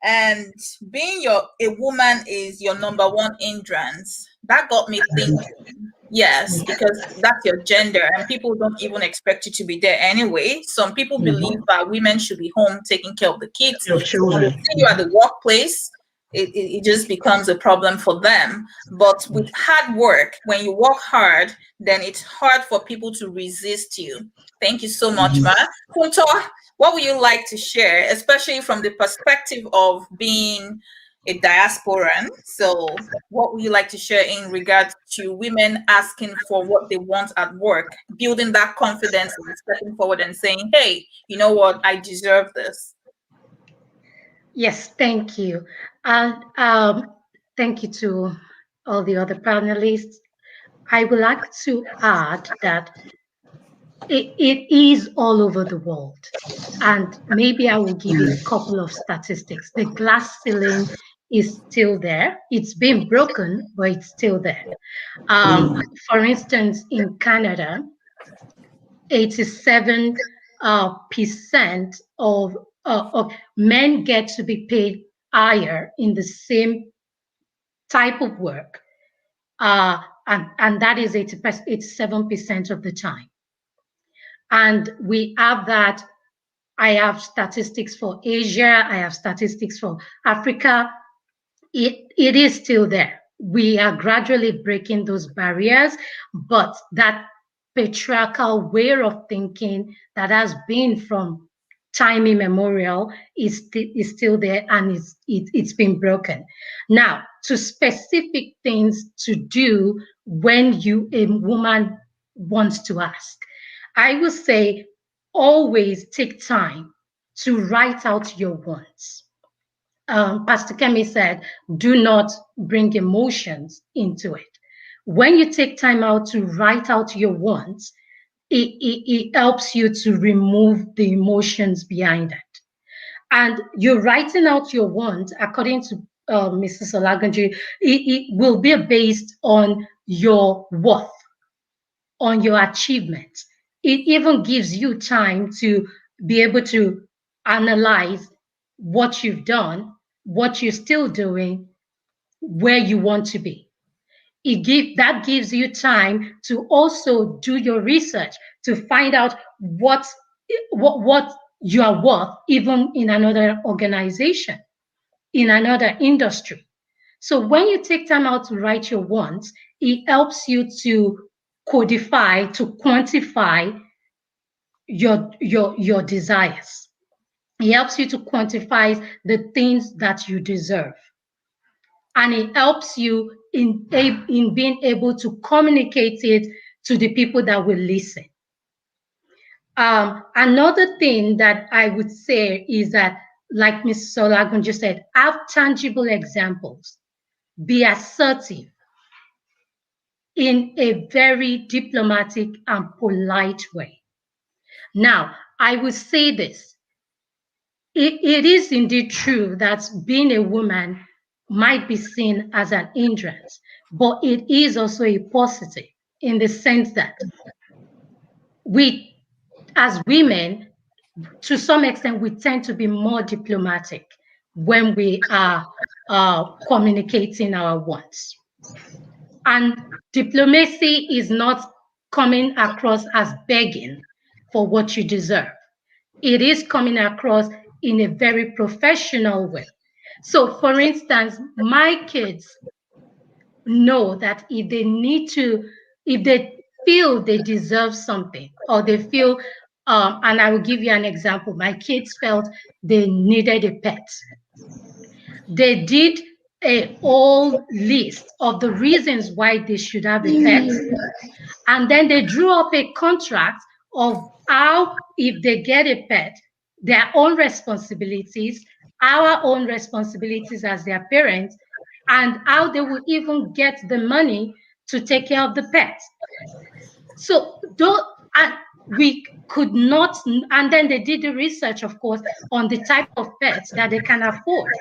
And being a woman is your number one hindrance. That got me thinking. Yes, because that's your gender, and people don't even expect you to be there anyway. Some people believe that women should be home taking care of the kids. Your children. When they see you at the workplace, it just becomes a problem for them. But with hard work, when you work hard, then it's hard for people to resist you. Thank you so much, Ma. Funto, what would you like to share, especially from the perspective of being a diasporan? So what would you like to share in regards to women asking for what they want at work, building that confidence and stepping forward and saying, hey, you know what, I deserve this? Yes, thank you. And thank you to all the other panelists. I would like to add that it is all over the world. And maybe I will give you a couple of statistics. The glass ceiling is still there. It's been broken, but it's still there. For instance, in Canada, 87% of men get to be paid higher in the same type of work, and that is 87% of the time. And we have that. I have statistics for Asia. I have statistics for Africa. It is still there. We are gradually breaking those barriers, but that patriarchal way of thinking that has been from time immemorial is still there, and it's been broken. Now, to specific things to do when a woman wants to ask, I would say always take time to write out your wants. Pastor Kemi said, do not bring emotions into it. When you take time out to write out your wants, it helps you to remove the emotions behind it. And you're writing out your wants, according to Mrs. Olagunju, it will be based on your worth, on your achievements. It even gives you time to be able to analyze what you've done, what you're still doing, where you want to be. That gives you time to also do your research to find out what you are worth, even in another organization, in another industry. So when you take time out to write your wants, it helps you to codify, to quantify your desires. It helps you to quantify the things that you deserve. And it helps you in being able to communicate it to the people that will listen. Another thing that I would say is that, like Ms. Olagunju said, have tangible examples. Be assertive in a very diplomatic and polite way. Now, I would say this. It is indeed true that being a woman might be seen as an hindrance, but it is also a positive in the sense that we, as women, to some extent, we tend to be more diplomatic when we are communicating our wants. And diplomacy is not coming across as begging for what you deserve. It is coming across in a very professional way. So, for instance, my kids know that if they feel they deserve something, or they feel, and I will give you an example. My kids felt they needed a pet. They did a whole list of the reasons why they should have a pet. And then they drew up a contract of how, if they get a pet, their own responsibilities, our own responsibilities as their parents, and how they will even get the money to take care of the pet. So we could not, and then they did the research, of course, on the type of pets that they can afford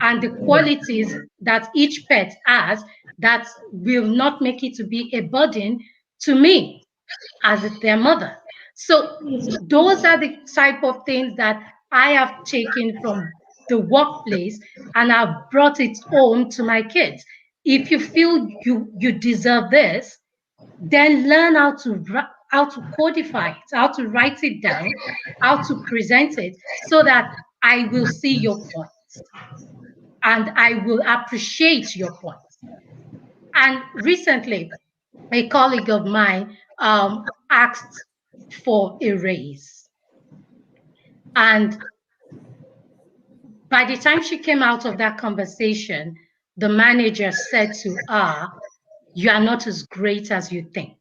and the qualities that each pet has that will not make it to be a burden to me as their mother. So those are the type of things that I have taken from the workplace and I've brought it home to my kids. If you feel you deserve this, then learn how to codify it, how to write it down, how to present it, so that I will see your points and I will appreciate your points. And recently, a colleague of mine asked for a raise. And by the time she came out of that conversation, the manager said to her, "You are not as great as you think."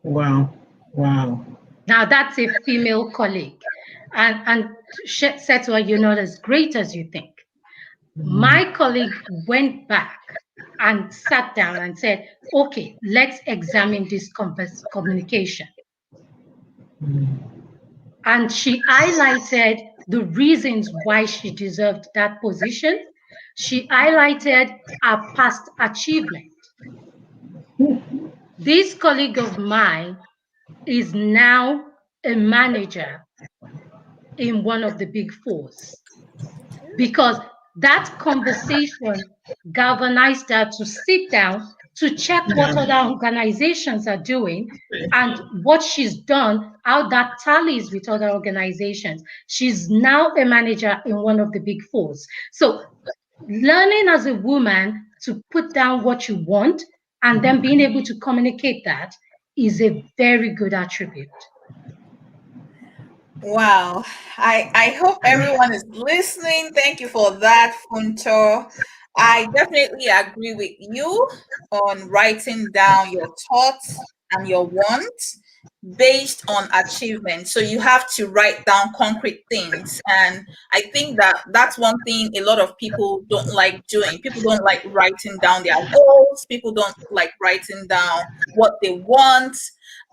Wow. Wow. Now that's a female colleague. And she said to her, "You're not as great as you think." My colleague went back and sat down and said, "Okay, let's examine this communication." And she highlighted the reasons why she deserved that position. She highlighted her past achievement. This colleague of mine is now a manager in one of the big fours, because that conversation galvanized her to sit down to check what other organizations are doing and what she's done, how that tallies with other organizations. She's now a manager in one of the big fours. So learning as a woman to put down what you want and then being able to communicate that is a very good attribute. Wow. I hope everyone is listening. Thank you for that, Funto. I definitely agree with you on writing down your thoughts and your wants based on achievement. So you have to write down concrete things. And I think that that's one thing a lot of people don't like doing. People don't like writing down their goals. People don't like writing down what they want.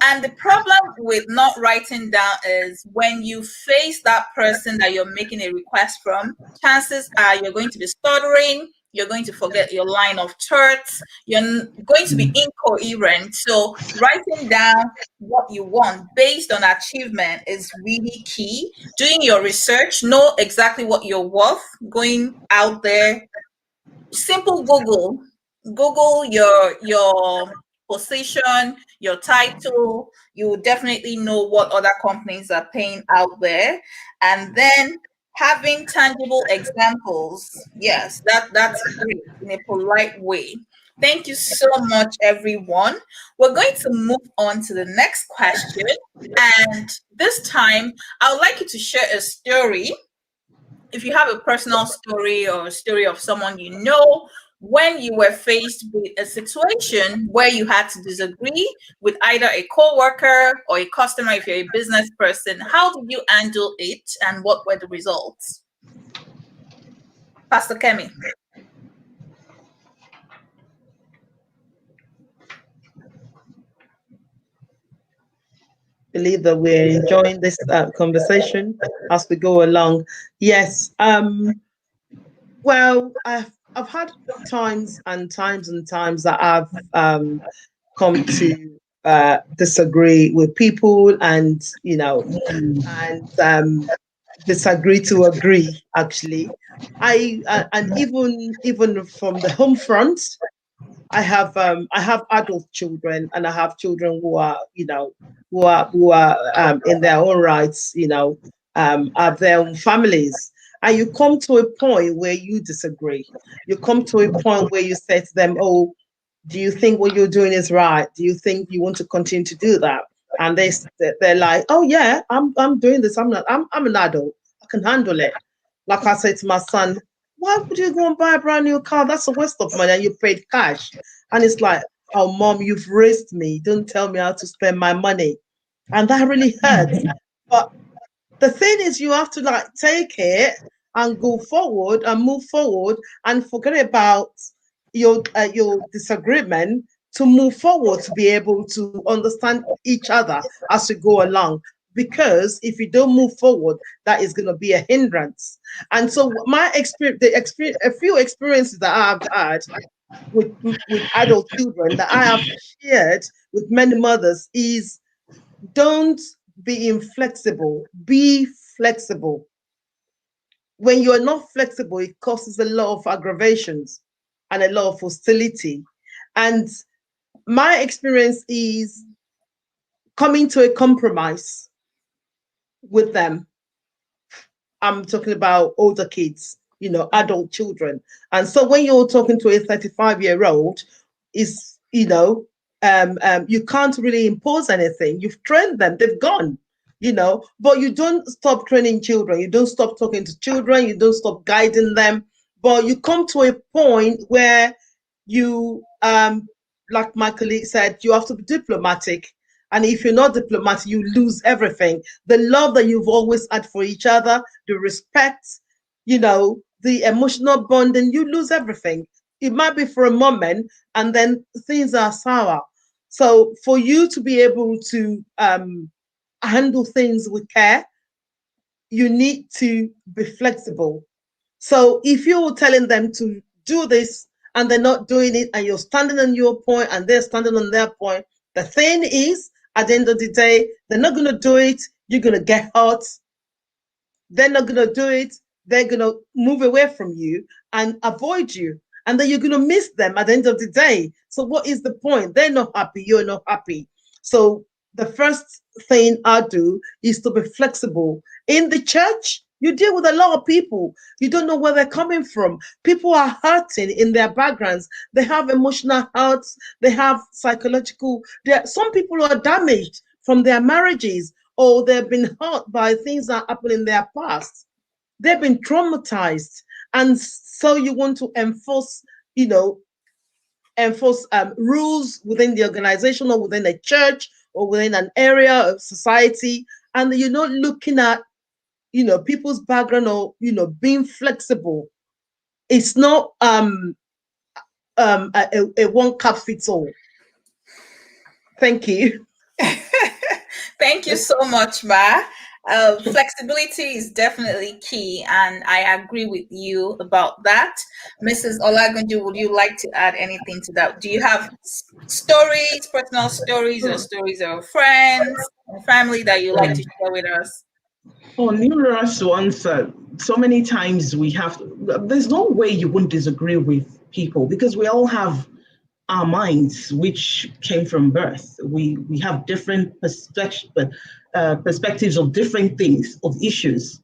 And the problem with not writing down is when you face that person that you're making a request from, chances are you're going to be stuttering, you're going to forget your line of thoughts, you're going to be incoherent. So writing down what you want based on achievement is really key. Doing your research, know exactly what you're worth, going out there, simple Google your position, your title, you will definitely know what other companies are paying out there. And then having tangible examples, yes, that's great in a polite way. Thank you so much, everyone. We're going to move on to the next question. And this time, I would like you to share a story. If you have a personal story or a story of someone you know, when you were faced with a situation where you had to disagree with either a coworker or a customer, if you're a business person, how did you handle it and what were the results? Pastor Kemi. Believe that we're enjoying this conversation as we go along. Yes. Well, I've had times and times and times that I've come to disagree with people, and disagree to agree. Actually, and even from the home front, I have adult children, and I have children who are in their own rights, have their own families. And you come to a point where you disagree. You come to a point where you say to them, "Oh, do you think what you're doing is right? Do you think you want to continue to do that?" And they're like, "Oh yeah, I'm doing this. I'm an adult. I can handle it." Like I said to my son, "Why would you go and buy a brand new car? That's a waste of money, and you paid cash." And it's like, "Oh, mom, you've raised me. Don't tell me how to spend my money." And that really hurts. But the thing is, you have to like take it and go forward and move forward and forget about your disagreement, to move forward, to be able to understand each other as we go along. Because if you don't move forward, that is going to be a hindrance. And so my a few experiences that I've had with adult children that I have shared with many mothers is, don't be inflexible, be flexible. When you're not flexible, it causes a lot of aggravations and a lot of hostility. And my experience is coming to a compromise with them. I'm talking about older kids, adult children. And so when you're talking to a 35-year-old, is you can't really impose anything. You've trained them, they've gone, but you don't stop training children. You don't stop talking to children. You don't stop guiding them. But you come to a point where you, like my colleague said, you have to be diplomatic. And if you're not diplomatic, you lose everything. The love that you've always had for each other, the respect, the emotional bonding, you lose everything. It might be for a moment, and then things are sour. So for you to be able to handle things with care, you need to be flexible. So if you're telling them to do this and they're not doing it, and you're standing on your point and they're standing on their point, the thing is, at the end of the day, they're not going to do it. You're going to get hurt. They're not going to do it. They're going to move away from you and avoid you. And then you're going to miss them at the end of the day. So what is the point? They're not happy. You're not happy. So the first thing I do is to be flexible. In the church, you deal with a lot of people. You don't know where they're coming from. People are hurting in their backgrounds. They have emotional hurts. They have psychological. Some people are damaged from their marriages, or they've been hurt by things that happened in their past. They've been traumatized. And so you want to enforce rules within the organization, or within a church, or within an area of society. And you're not looking at people's background, or being flexible. It's not a one cap fits all. Thank you. Thank you so much, Ma. Flexibility is definitely key, and I agree with you about that. Mrs. Olagunju, would you like to add anything to that? Do you have stories, personal stories, or stories of friends and family that you like to share with us? Oh, numerous ones. So many times there's no way you wouldn't disagree with people, because we all have our minds, which came from birth. We have different perspectives of different things, of issues.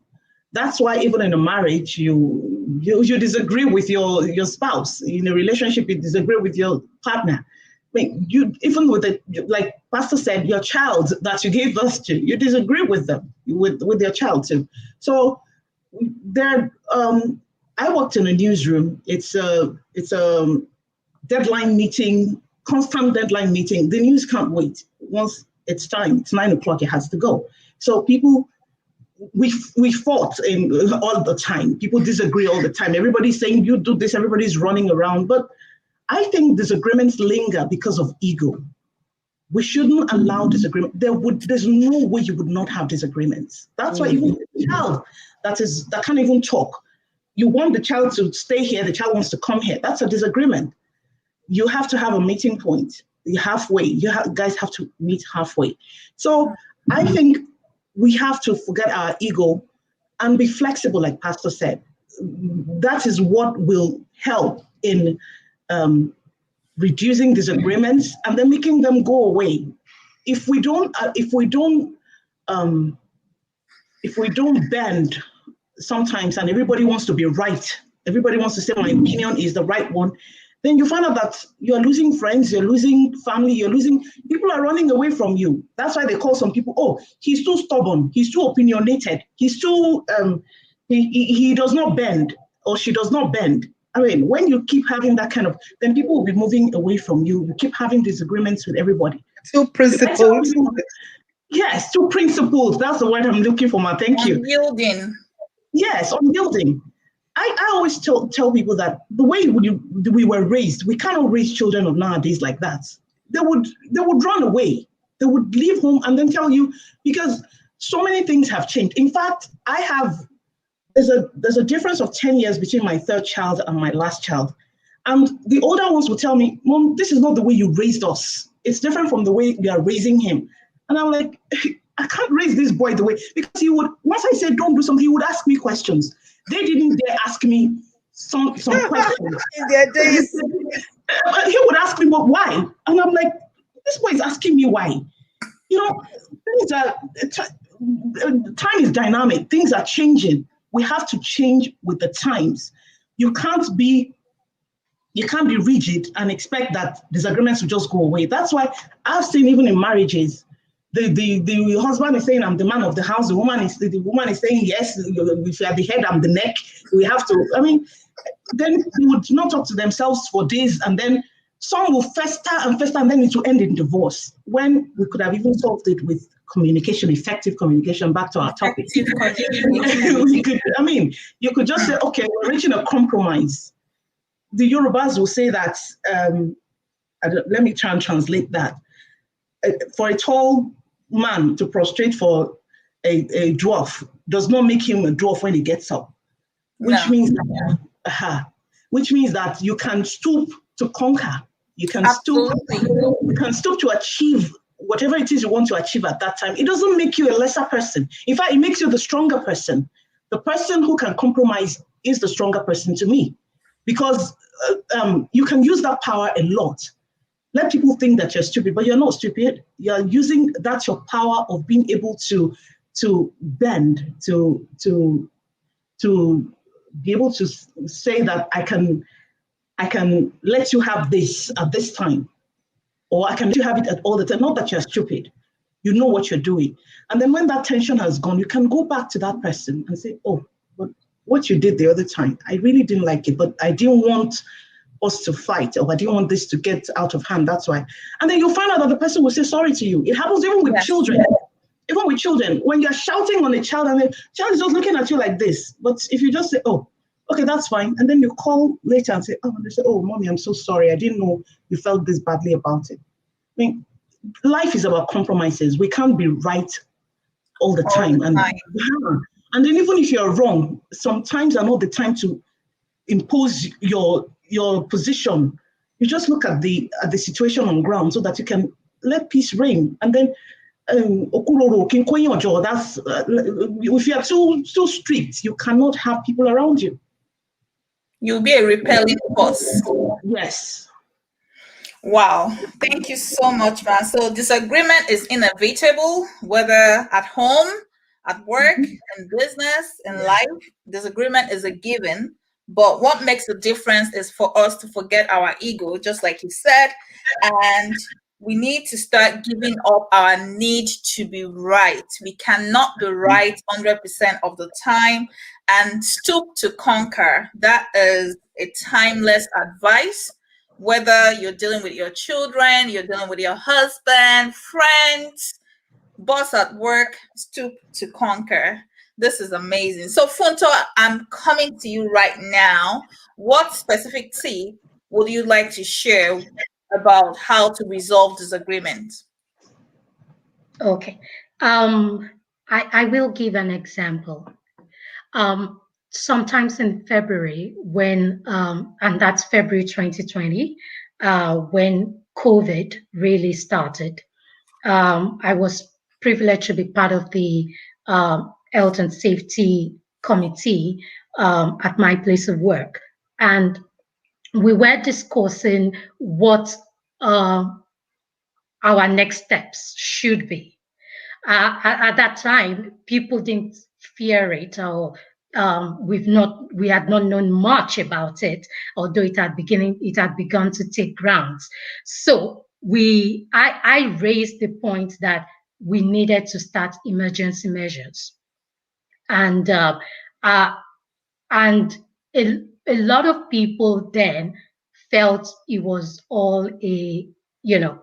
That's why even in a marriage, you disagree with your spouse. In a relationship, you disagree with your partner. I mean, you even with like Pastor said, your child that you gave birth to, you disagree with them, with your child too. So there, I worked in a newsroom. It's a deadline meeting, constant deadline meeting. The news can't wait. Once it's time, it's 9 o'clock, it has to go. So people, we fought all the time. People disagree all the time. Everybody's saying you do this, everybody's running around. But I think disagreements linger because of ego. We shouldn't allow disagreement. There's no way you would not have disagreements. That's why even a child that can't even talk, you want the child to stay here, the child wants to come here. That's a disagreement. You have to have a meeting point. Halfway. Guys have to meet halfway. So I think we have to forget our ego and be flexible, like Pastor said. That is what will help in reducing disagreements and then making them go away. If we don't bend sometimes, and everybody wants to be right, everybody wants to say my opinion is the right one, then you find out that you're losing friends, you're losing family, people are running away from you. That's why they call some people, oh, he's too stubborn, he's too opinionated, he's too, he does not bend, or she does not bend. I mean, when you keep having that kind of, then people will be moving away from you. You keep having disagreements with everybody. Two principles. Yes, two principles. That's the word I'm looking for, ma. Thank you. Unyielding. Yes, unyielding. I always tell people that the way we were raised, we cannot raise children of nowadays like that. They would run away. They would leave home and then tell you, because so many things have changed. In fact, there's a difference of 10 years between my third child and my last child. And the older ones will tell me, Mom, this is not the way you raised us. It's different from the way we are raising him. And I'm like, I can't raise this boy the way, because he would, once I said don't do something, he would ask me questions. They didn't dare ask me some questions. In their days. He would ask me, but why? And I'm like, this boy is asking me why. You know, time is dynamic. Things are changing. We have to change with the times. You can't be rigid and expect that disagreements will just go away. That's why I've seen, even in marriages, the husband is saying, I'm the man of the house. The woman is saying, yes, if you are the head, I'm the neck. We have to, I mean, then they would not talk to themselves for days, and then some will fester and fester, and then it will end in divorce, when we could have even solved it with communication, effective communication. Back to our topic. You could just say, okay, we're reaching a compromise. The Yorubas will say that, let me try and translate that. For a tall man to prostrate for a dwarf does not make him a dwarf when he gets up, which means that you can stoop to conquer. You can stoop to achieve whatever it is you want to achieve at that time. It doesn't make you a lesser person. In fact, it makes you the stronger person. The person who can compromise is the stronger person to me, because you can use that power a lot. Let people think that you're stupid, but you're not stupid. You're using, that's your power of being able to bend, to be able to say that I can let you have this at this time, or I can let you have it at all the time. Not that you're stupid. You know what you're doing. And then when that tension has gone, you can go back to that person and say, oh, but what you did the other time, I really didn't like it, but I didn't want us to fight, or I didn't want this to get out of hand, that's why. And then you'll find out that the person will say sorry to you. It happens even with children. Even with children, when you're shouting on a child and the child is just looking at you like this, but if you just say, oh, okay, that's fine, and then you call later and say, oh, and they say, oh, Mommy, I'm so sorry, I didn't know you felt this badly about it. I mean, life is about compromises. We can't be right all the time. And then even if you're wrong, sometimes are not the time to impose your position. You just look at the situation on ground so that you can let peace reign. And then that's if you are too strict, you cannot have people around you. You'll be a repelling force. Yes. Wow. Thank you so much, man. So disagreement is inevitable, whether at home, at work, in business, in life. Disagreement is a given. But what makes a difference is for us to forget our ego, just like you said, and we need to start giving up our need to be right. We cannot be right 100% of the time, and stoop to conquer. That is a timeless advice, whether you're dealing with your children, you're dealing with your husband, friends, boss at work. Stoop to conquer. This is amazing. So Funto, I'm coming to you right now. What specific tip would you like to share about how to resolve disagreement? Okay. I will give an example. sometimes in February when, and that's February 2020, when COVID really started. I was privileged to be part of the health and safety committee at my place of work. And we were discussing what our next steps should be. At that time, people didn't fear it, or we had not known much about it, although it had begun to take grounds. So I raised the point that we needed to start emergency measures, and and a lot of people then felt it was all a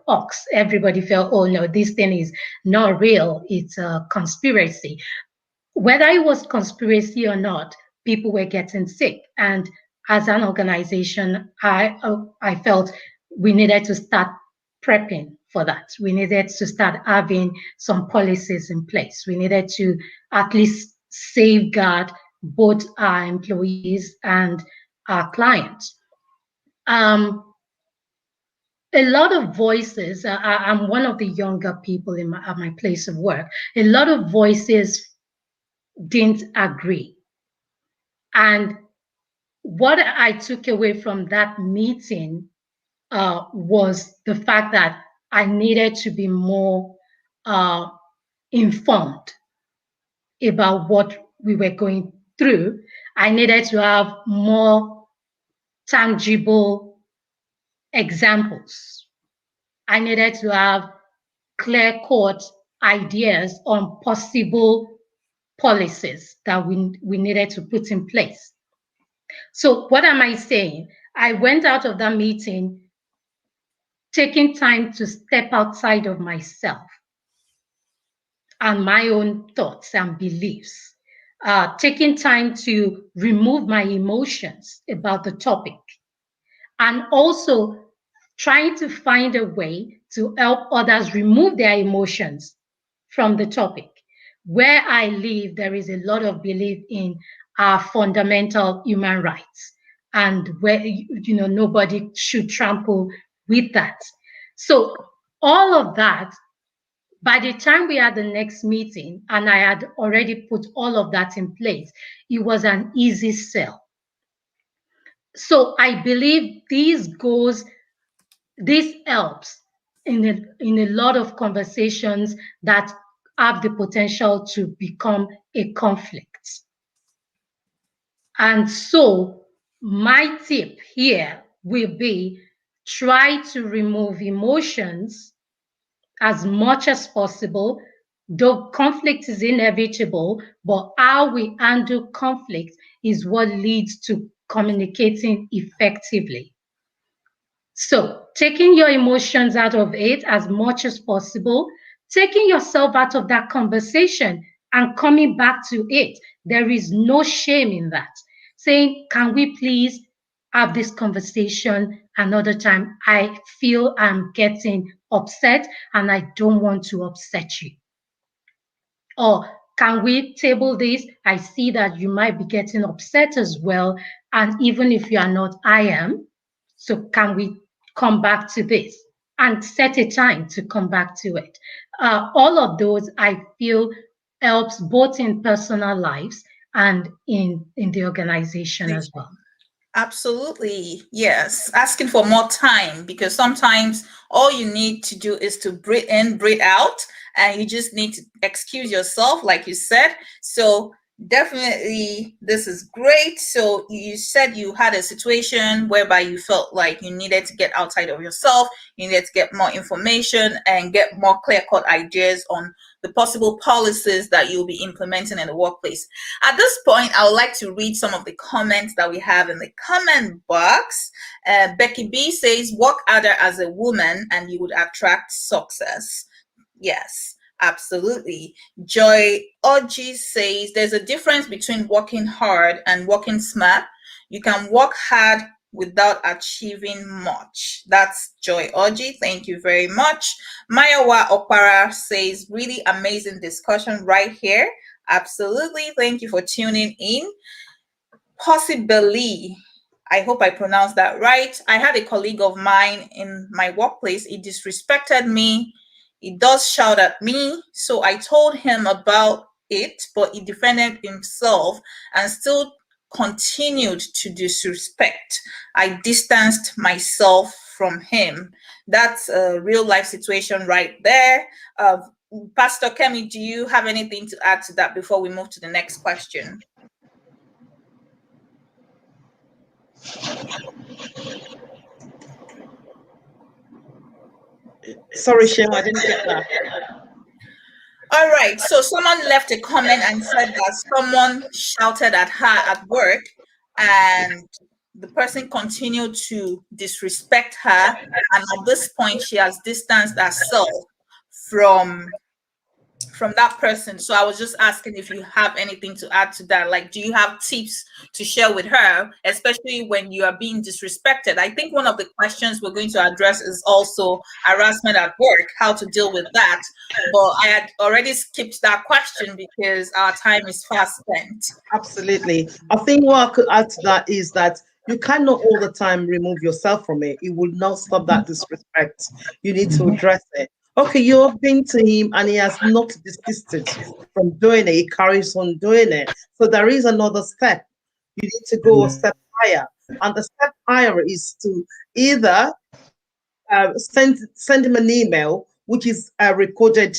hoax. Everybody felt, oh no, this thing is not real, it's a conspiracy. Whether it was conspiracy or not, people were getting sick, and as an organization, I felt we needed to start prepping for that. We needed to start having some policies in place. We needed to at least safeguard both our employees and our clients. A lot of voices, I'm one of the younger people at my place of work, a lot of voices didn't agree. And what I took away from that meeting was the fact that I needed to be more informed about what we were going through. I needed to have more tangible examples. I needed to have clear-cut ideas on possible policies that we needed to put in place. So what am I saying? I went out of that meeting taking time to step outside of myself and my own thoughts and beliefs, taking time to remove my emotions about the topic, and also trying to find a way to help others remove their emotions from the topic. Where I live, there is a lot of belief in our fundamental human rights, and where nobody should trample with that. So all of that, by the time we had the next meeting and I had already put all of that in place, it was an easy sell. So I believe this helps in a lot of conversations that have the potential to become a conflict. And so my tip here will be, try to remove emotions as much as possible. Though conflict is inevitable, but how we handle conflict is what leads to communicating effectively. So taking your emotions out of it as much as possible, taking yourself out of that conversation and coming back to it. There is no shame in that. Saying, can we please have this conversation another time? I feel I'm getting upset and I don't want to upset you. Or can we table this? I see that you might be getting upset as well. And even if you are not, I am. So can we come back to this and set a time to come back to it? All of those, I feel, helps both in personal lives and in the organization as well. Absolutely. Yes. Asking for more time, because sometimes all you need to do is to breathe in, breathe out, and you just need to excuse yourself, like you said. So definitely this is great. So you said you had a situation whereby you felt like you needed to get outside of yourself, you needed to get more information and get more clear-cut ideas on the possible policies that you'll be implementing in the workplace. At this point, I would like to read some of the comments that we have in the comment box. Becky B says, work harder as a woman and you would attract success. Yes, absolutely. Joy Oji says, there's a difference between working hard and working smart. You can work hard without achieving much. That's Joy Oji. Thank you very much. Mayowa Opara says, really amazing discussion right here. Absolutely. Thank you for tuning in. possibly, I hope I pronounced that right. I had a colleague of mine in my workplace. He disrespected me. He does shout at me. So I told him about it, but he defended himself and still continued to disrespect. I distanced myself from him. That's a real life situation right there. Pastor Kemi, do you have anything to add to that before we move to the next question? Sorry, Seun, I didn't get that. All right, so someone left a comment and said that someone shouted at her at work and the person continued to disrespect her, and at this point she has distanced herself from that person. So I was just asking if you have anything to add to that. Like, do you have tips to share with her, especially when you are being disrespected? I think one of the questions we're going to address is also harassment at work, how to deal with that. But I had already skipped that question because our time is fast spent. Absolutely. I think what I could add to that is that you cannot all the time remove yourself from it. It will not stop that disrespect. You need to address it. Okay, you've been to him and he has not desisted from doing it. He carries on doing it. So there is another step. You need to go a step higher. And the step higher is to either send him an email, which is a recorded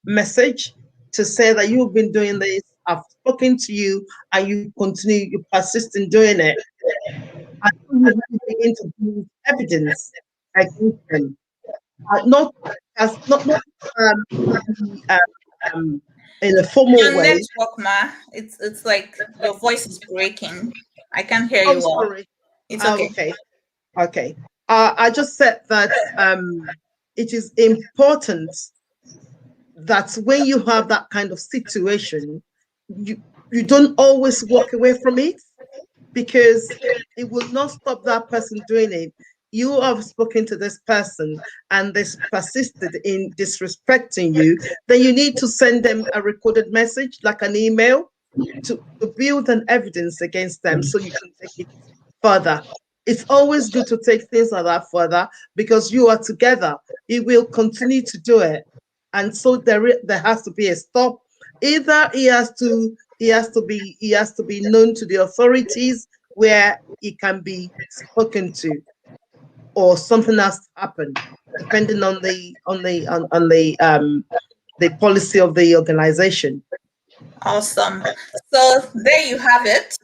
message to say that you've been doing this, I've spoken to you, and you continue, you persist in doing it. And you begin to use evidence against them. Not in a formal Your way. network, ma. It's like your voice is breaking. I can't hear you well. Sorry. It's okay. Okay. I just said that it is important that when you have that kind of situation, you don't always walk away from it, because it will not stop that person doing it. You have spoken to this person and they persisted in disrespecting you, then you need to send them a recorded message, like an email, to build an evidence against them so you can take it further. It's always good to take things like that further because you are together. He will continue to do it. And so there has to be a stop. Either he has to be known to the authorities where he can be spoken to, or something else happened, depending on the policy of the organization. Awesome. So there you have it.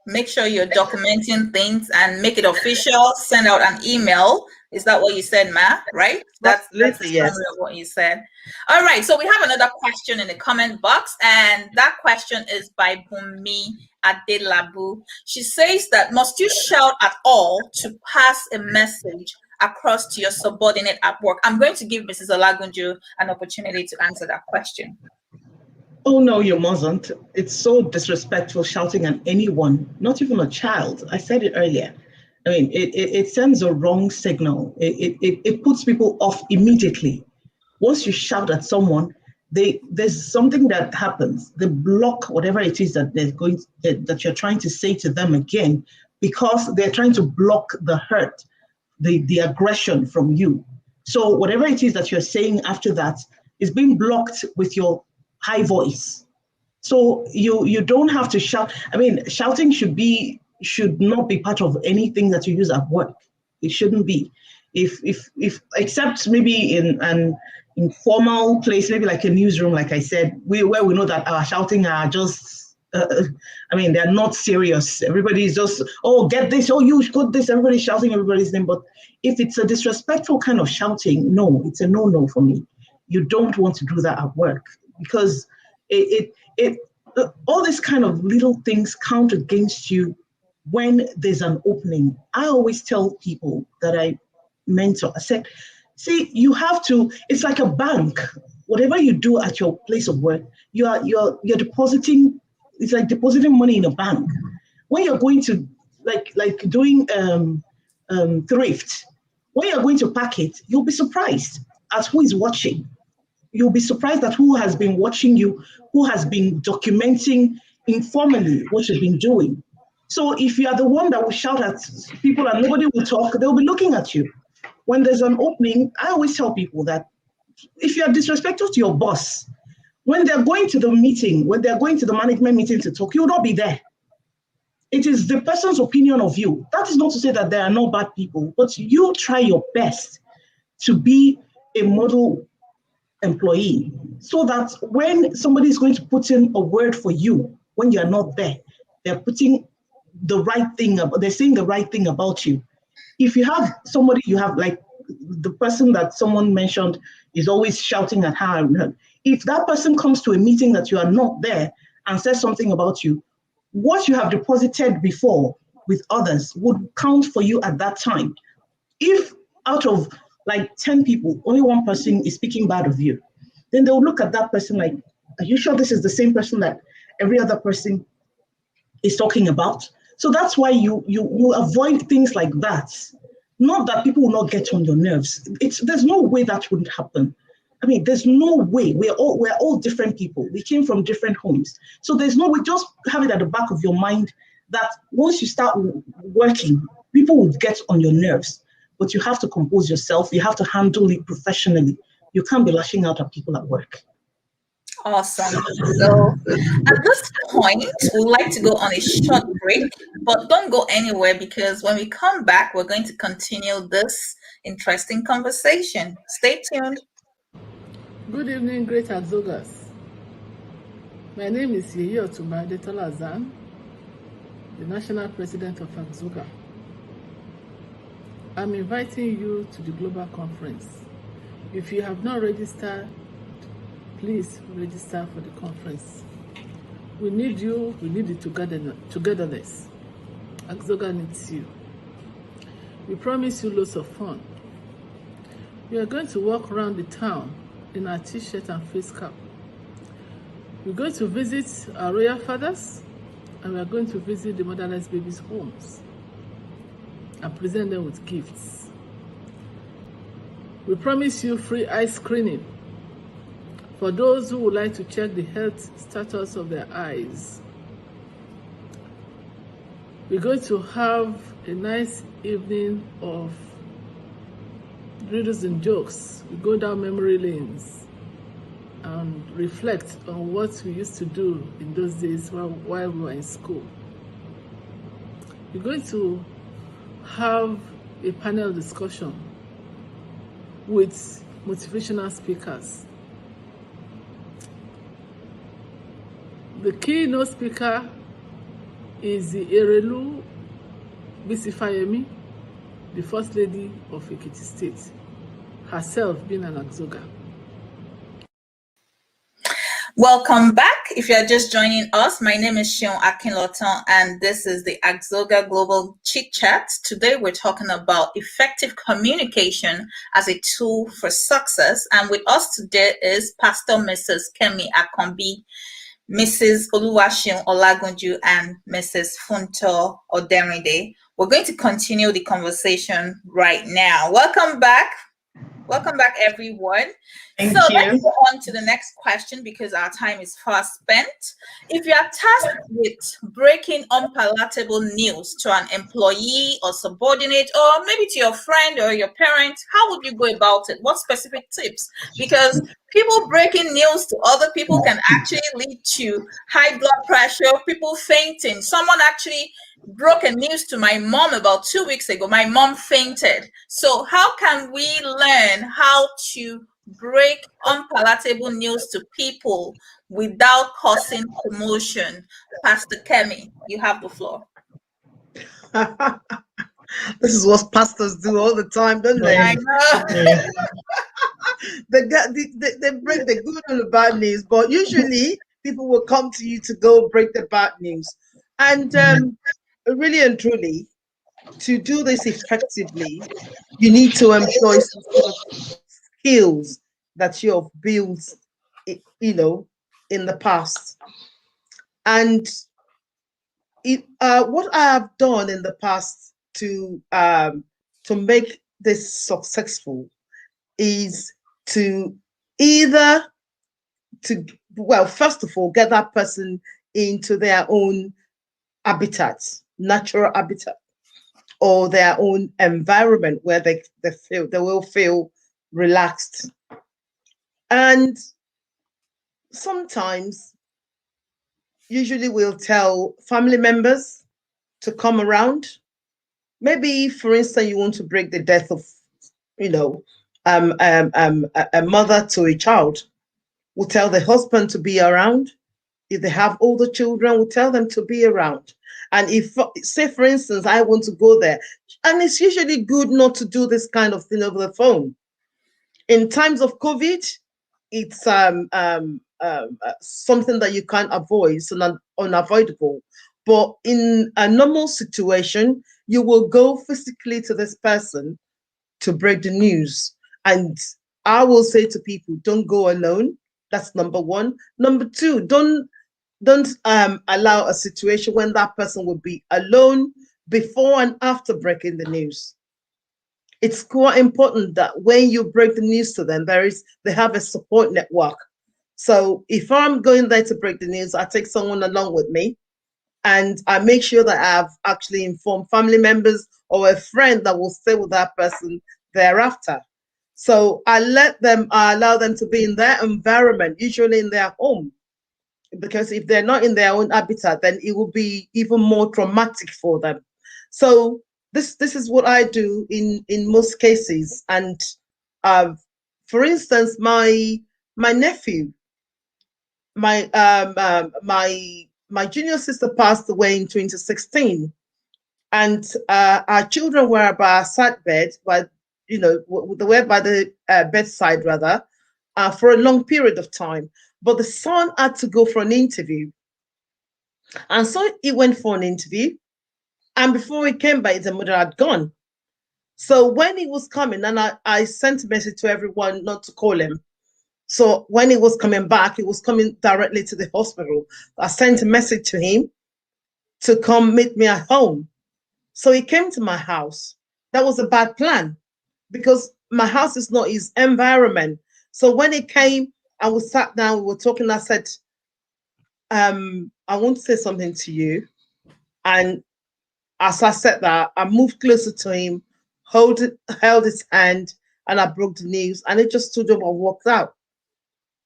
Make sure you're documenting things and make it official. Send out an email. Is that what you said, Ma? Right? That's yes. What you said. All right. So we have another question in the comment box, and that question is by Bumi Adelabu. She says that, must you shout at all to pass a message across to your subordinate at work? I'm going to give Mrs. Olagunju an opportunity to answer that question. Oh, no, you mustn't. It's so disrespectful shouting at anyone, not even a child. I said it earlier. I mean, it sends a wrong signal. It puts people off immediately. Once you shout at someone, there's something that happens. They block whatever it is that you're trying to say to them again, because they're trying to block the hurt, the aggression from you. So whatever it is that you're saying after that is being blocked with your high voice. So you don't have to shout. I mean, shouting should not be part of anything that you use at work. It shouldn't be. If except maybe in an informal place, maybe like a newsroom, like I said, where we know that our shouting are just, they're not serious. Everybody's just, oh, get this, oh, you got this, everybody's shouting everybody's name. But if it's a disrespectful kind of shouting, no, it's a no-no for me. You don't want to do that at work, because all these kind of little things count against you when there's an opening. I always tell people that I mentor, I said, see, you have to, it's like a bank. Whatever you do at your place of work, you're depositing, it's like depositing money in a bank. When you're going to, like doing thrift, when you're going to pack it, you'll be surprised at who is watching. You'll be surprised at who has been watching you, who has been documenting informally what you've been doing. So if you are the one that will shout at people and nobody will talk, they'll be looking at you. When there's an opening, I always tell people that if you are disrespectful to your boss, when they're going to the meeting, when they're going to the management meeting to talk, you will not be there. It is the person's opinion of you. That is not to say that there are no bad people, but you try your best to be a model employee so that when somebody is going to put in a word for you, when you're not there, they're putting the right thing, they're saying the right thing about you. If you have somebody, you have like the person that someone mentioned is always shouting at her. If that person comes to a meeting that you are not there and says something about you, what you have deposited before with others would count for you at that time. If out of like 10 people, only one person is speaking bad of you, then they'll look at that person like, are you sure this is the same person that every other person is talking about? So that's why you avoid things like that. Not that people will not get on your nerves. There's no way that wouldn't happen. I mean, there's no way. We're all different people. We came from different homes. So there's no way. Just have it at the back of your mind that once you start working, people will get on your nerves. But you have to compose yourself. You have to handle it professionally. You can't be lashing out at people at work. Awesome. So at this point, we'd like to go on a short break, but don't go anywhere because when we come back, we're going to continue this interesting conversation. Stay tuned. Good evening, great AGGSOGAs. My name is Yeye Otumba Adetolazan, the National President of AGGSOGA. I'm inviting you to the global conference. If you have not registered, please register for the conference. We need you, we need the togetherness. AGGSOGA needs you. We promise you lots of fun. We are going to walk around the town in our t-shirt and face cap. We're going to visit our royal fathers and we are going to visit the motherless babies' homes and present them with gifts. We promise you free eye screening for those who would like to check the health status of their eyes. We're going to have a nice evening of riddles and jokes. We go down memory lanes and reflect on what we used to do in those days while we were in school. We're going to have a panel discussion with motivational speakers. The keynote speaker is the Erelu Bisifayemi, the First Lady of Ekiti State, herself being an AGGSOGA. Welcome back. If you are just joining us, my name is Seun and this is the AGGSOGA Global Chit Chat. Today we're talking about effective communication as a tool for success. And with us today is Pastor Mrs. Kemi Akanbi, Mrs. Olagunju, and Mrs. Funto Oderinde. We're going to continue the conversation right now. Welcome back. Welcome back, everyone. Thank so you. Let's go on to the next question because our time is fast spent. If you are tasked with breaking unpalatable news to an employee or subordinate, or maybe to your friend or your parent, how would you go about it? What specific tips? Because people breaking news to other people can actually lead to high blood pressure, people fainting. Someone actually broke a news to my mom about 2 weeks ago. My mom fainted. So how can we learn how to break unpalatable news to people without causing commotion? Pastor Kemi, you have the floor. This is what pastors do all the time, don't they? I know. They break the good and the bad news, but usually people will come to you to go break the bad news. And really and truly, to do this effectively, you need to employ some sort of skills that you have built, in the past. And what I have done in the past to make this successful is to first of all, get that person into their own habitat, natural habitat or their own environment where they will feel relaxed. And sometimes, usually we'll tell family members to come around. Maybe, for instance, you want to break the death of, a mother to a child. We'll tell the husband to be around. If they have older children, we'll tell them to be around. And if, say, for instance, I want to go there, and it's usually good not to do this kind of thing over the phone. In times of COVID, it's something that you can't avoid, it's unavoidable. But in a normal situation, you will go physically to this person to break the news. And I will say to people, don't go alone. That's number one. Number two, don't allow a situation when that person will be alone before and after breaking the news. It's quite important that when you break the news to them, they have a support network. So if I'm going there to break the news, I take someone along with me, and I make sure that I've actually informed family members or a friend that will stay with that person thereafter. So I allow them to be in their environment, usually in their home, because if they're not in their own habitat, then it will be even more traumatic for them. So this is what I do in most cases. And for instance, my nephew, my junior sister passed away in 2016, and our children were by our side bed, they were by the bedside rather, for a long period of time. But the son had to go for an interview, and so he went for an interview. And before he came back, the mother had gone. So when he was coming, and I sent a message to everyone not to call him. So when he was coming back, he was coming directly to the hospital. I sent a message to him to come meet me at home. So he came to my house. That was a bad plan because my house is not his environment. So when he came and we sat down, we were talking, I said, I want to say something to you. And as I said that, I moved closer to him, held his hand, and I broke the news, and it just stood up and walked out.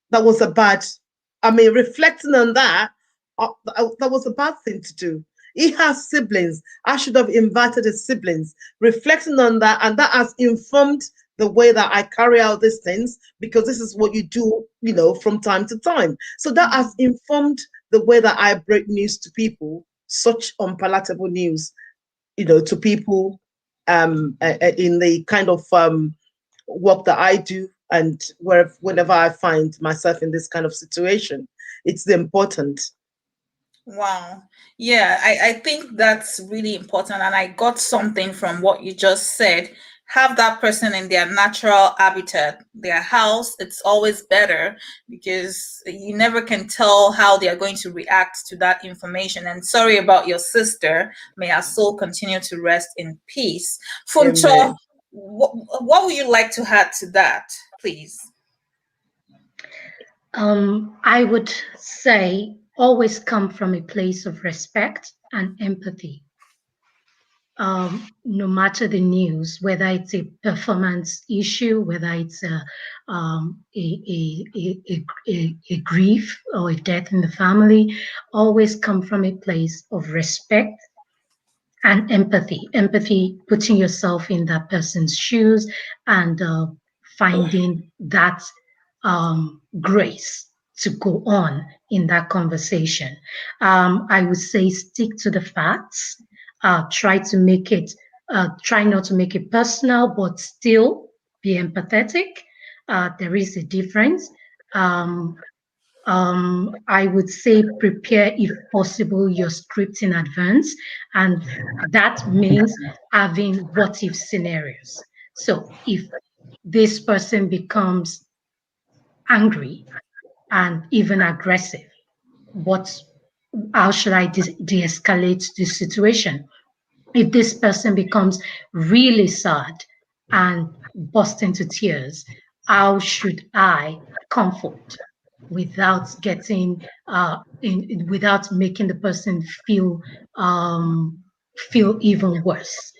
That was reflecting on that, that was a bad thing to do. He has siblings. I should have invited his siblings. Reflecting on that, and that has informed the way that I carry out these things, because this is what you do, from time to time. So that has informed the way that I break news to people, such unpalatable news, to people in the kind of work that I do, and whenever I find myself in this kind of situation, it's important. Wow. Yeah, I think that's really important. And I got something from what you just said. Have that person in their natural habitat, their house. It's always better because you never can tell how they are going to react to that information. And sorry about your sister. May our soul continue to rest in peace. Funto, what would you like to add to that, please? I would say always come from a place of respect and empathy. No matter the news, whether it's a performance issue, whether it's a grief or a death in the family, always come from a place of respect and empathy. Empathy, putting yourself in that person's shoes and finding that grace to go on in that conversation. I would say stick to the facts. Try not to make it personal, but still be empathetic. There is a difference. I would say prepare, if possible, your script in advance. And that means having what if scenarios. So if this person becomes angry and even aggressive, how should I de-escalate the situation? If this person becomes really sad and burst into tears, how should I comfort without getting without making the person feel feel even worse.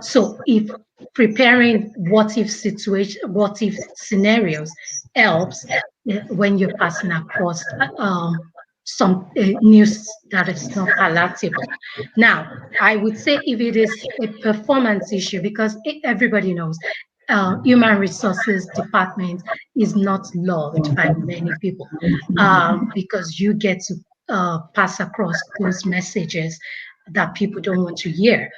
So if preparing what if scenarios helps when you're passing across some news that is not palatable. Now, I would say if it is a performance issue, because everybody knows human resources department is not loved by many people because you get to pass across those messages that people don't want to hear.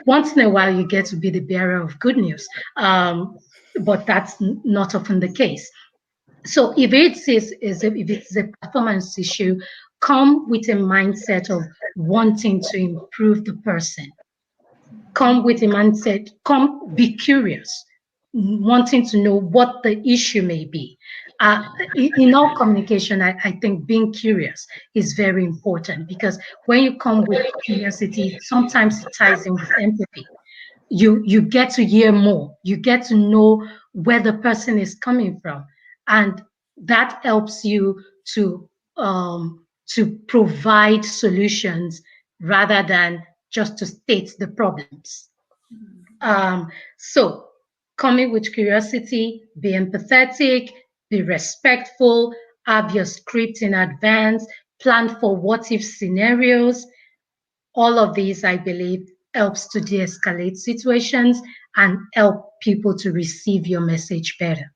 Once in a while, you get to be the bearer of good news, but that's not often the case. So if if it's a performance issue, come with a mindset of wanting to improve the person. Come with a mindset, come be curious, wanting to know what the issue may be. In all communication, I think being curious is very important because when you come with curiosity, sometimes it ties in with empathy. You get to hear more, you get to know where the person is coming from, and that helps you to provide solutions rather than just to state the problems. So coming with curiosity, be empathetic, be respectful, have your script in advance, plan for what if scenarios. All of these, I believe, helps to de-escalate situations and help people to receive your message better.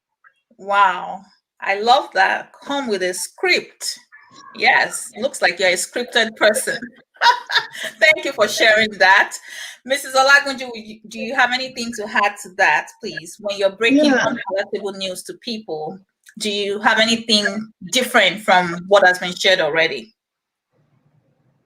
Wow, I love that. Come with a script. Yes, looks like you're a scripted person. Thank you for sharing that. Mrs. Olagunju, do you have anything to add to that, please? When you're breaking unpalatable news to people, do you have anything different from what has been shared already?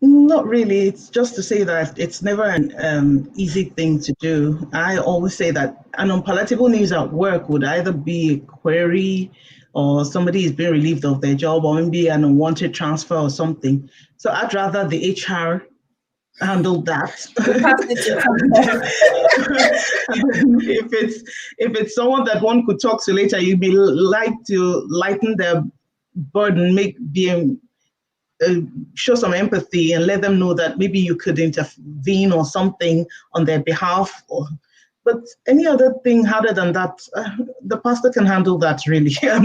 Not really. It's just to say that it's never an easy thing to do. I always say that an unpalatable news at work would either be a query or somebody is being relieved of their job or maybe an unwanted transfer or something. So I'd rather the HR handle that. if it's someone that one could talk to later, you'd be like to lighten their burden, show some empathy and let them know that maybe you could intervene or something on their behalf. But any other thing other than that, the pastor can handle that, really. I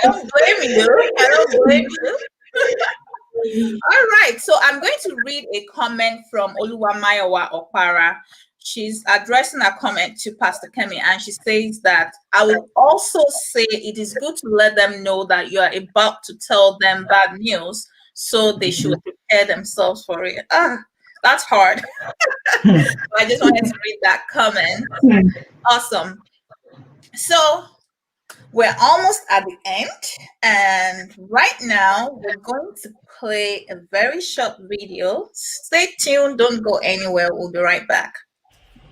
don't blame you. I don't blame you. All right, so I'm going to read a comment from Oluwamayowa Opara. She's addressing a comment to Pastor Kemi, and she says that I would also say it is good to let them know that you are about to tell them bad news, so they should prepare themselves for it. That's hard. I just wanted to read that comment. Awesome. So we're almost at the end, and right now we're going to play a very short video. Stay tuned, don't go anywhere. We'll be right back.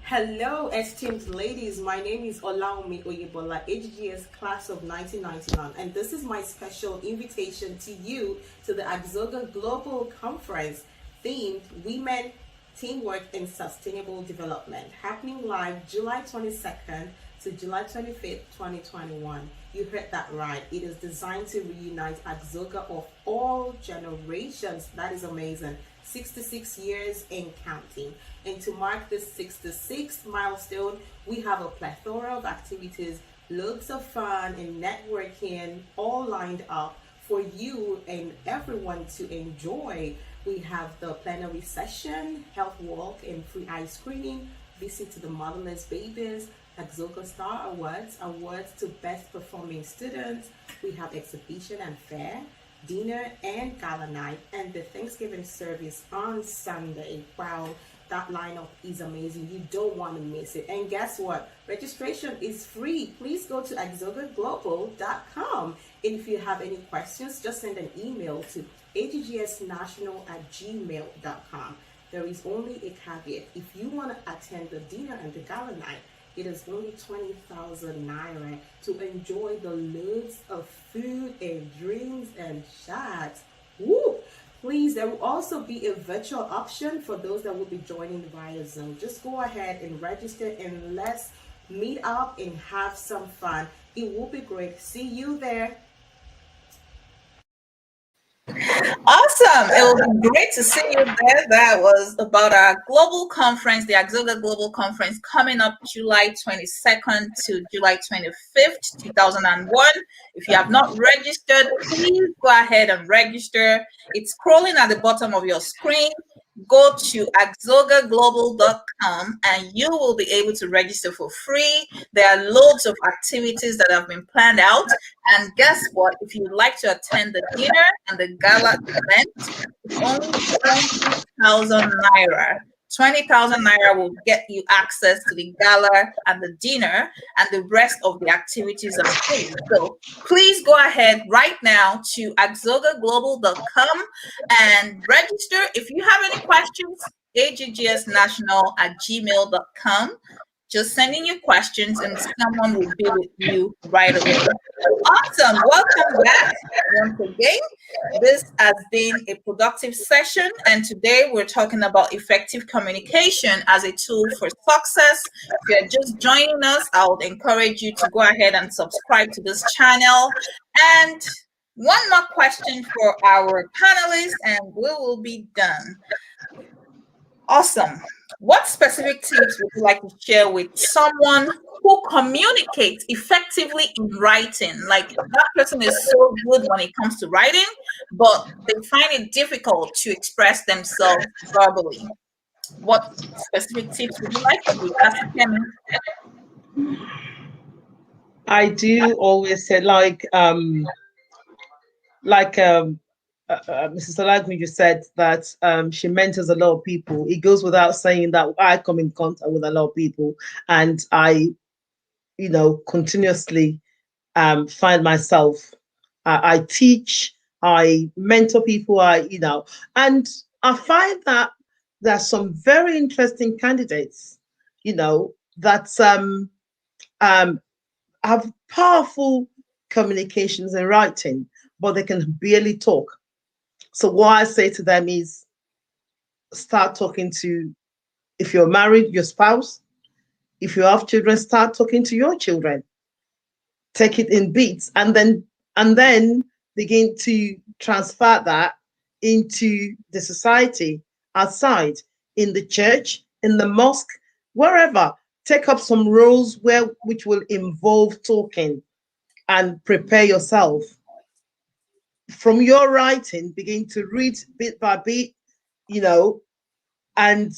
Hello, esteemed ladies. My name is Olaumi Oyebola, AGGS class of 1999, and this is my special invitation to you to the AGGSOGA Global Conference themed Women, Teamwork, and Sustainable Development, happening live July 22nd to July 25th, 2021. You heard that right. It is designed to reunite AGGSOGA of all generations. That is amazing. 66 years and counting. And to mark this 66th milestone, we have a plethora of activities, loads of fun and networking all lined up for you and everyone to enjoy. We have the plenary session, health walk and free eye screening, visit to the motherless babies, AGGSOGA Star Awards, awards to best performing students. We have exhibition and fair, dinner and gala night, and the Thanksgiving service on Sunday. Wow, that lineup is amazing. You don't want to miss it. And guess what? Registration is free. Please go to AGGSOGAglobal.com. And if you have any questions, just send an email to aggsnational@gmail.com. There is only a caveat. If you want to attend the dinner and the gala night, it is only 20,000 naira to enjoy the loads of food and drinks and shots. Woo! Please, there will also be a virtual option for those that will be joining via Zoom. Just go ahead and register and let's meet up and have some fun. It will be great. See you there. Awesome. It will be great to see you there. That was about our global conference, the AGGSOGA Global Conference, coming up July 22nd to July 25th, 2001. If you have not registered, please go ahead and register. It's scrolling at the bottom of your screen. Go to AGGSOGAglobal.com and you will be able to register for free. There are loads of activities that have been planned out. And guess what? If you'd like to attend the dinner and the gala event, it's only 20,000 naira. 20,000 naira will get you access to the gala and the dinner and the rest of the activities and food. So please go ahead right now to AGGSOGAglobal.com and register. If you have any questions, aggsnational@gmail.com. Just send in your questions and someone will be with you right away. Awesome. Welcome back once again. This has been a productive session, and today we're talking about effective communication as a tool for success. If you're just joining us, I would encourage you to go ahead and subscribe to this channel. And one more question for our panelists, and we will be done. Awesome. What specific tips would you like to share with someone who communicates effectively in writing? Like that person is so good when it comes to writing, but they find it difficult to express themselves verbally. What specific tips would you like to give? Kemi? I do always say, Mrs. Olagunju said that she mentors a lot of people. It goes without saying that I come in contact with a lot of people, and I, continuously find myself. I teach, I mentor people. And I find that there are some very interesting candidates, that have powerful communications and writing, but they can barely talk. So what I say to them is start talking to, if you're married, your spouse. If you have children, start talking to your children. Take it in beats and then begin to transfer that into the society outside, in the church, in the mosque, wherever. Take up some roles which will involve talking and prepare yourself. From your writing, begin to read bit by bit, and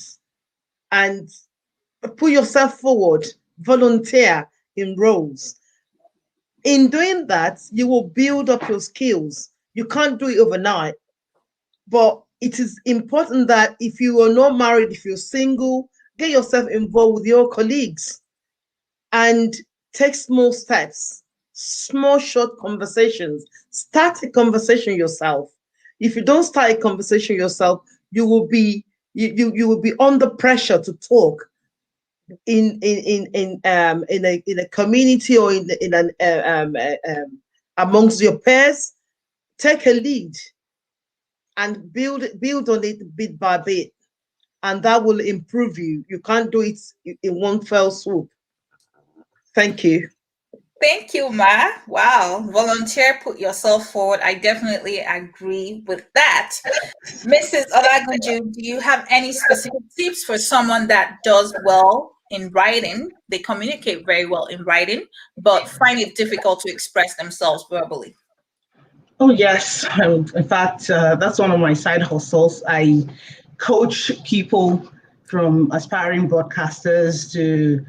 put yourself forward, volunteer in roles. In doing that, you will build up your skills. You can't do it overnight, but it is important that if you are not married, if you're single, get yourself involved with your colleagues and take small steps. Small, short conversations. Start a conversation yourself. If you don't start a conversation yourself, you will be under pressure to talk in a community or amongst your peers. Take a lead and build on it bit by bit, and that will improve you. You can't do it in one fell swoop. Thank you. Thank you, Ma. Wow. Volunteer, put yourself forward. I definitely agree with that. Mrs. Olagunju, do you have any specific tips for someone that does well in writing? They communicate very well in writing, but find it difficult to express themselves verbally. Oh, yes. In fact, that's one of my side hustles. I coach people from aspiring broadcasters to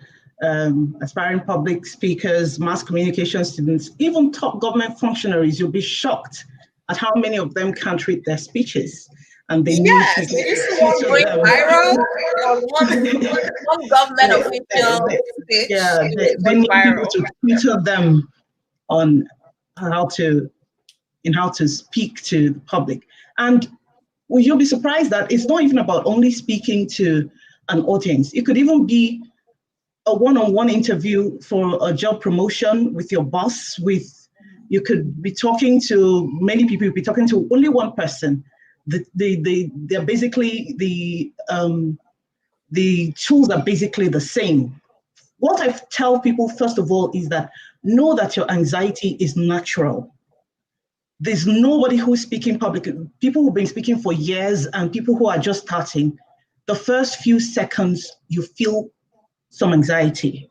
aspiring public speakers, mass communication students, even top government functionaries. You'll be shocked at how many of them can't read their speeches. And they need people to going viral. One government official. Yeah, they need people to tutor them on how to speak to the public. And you'll be surprised that it's not even about only speaking to an audience. It could even be a one-on-one interview for a job promotion with your boss. You could be talking to many people. You'll be talking to only one person. They're basically the tools are basically the same. What I tell people first of all is that know that your anxiety is natural. There's nobody who's speaking public. People who've been speaking for years and people who are just starting, the first few seconds, you feel some anxiety.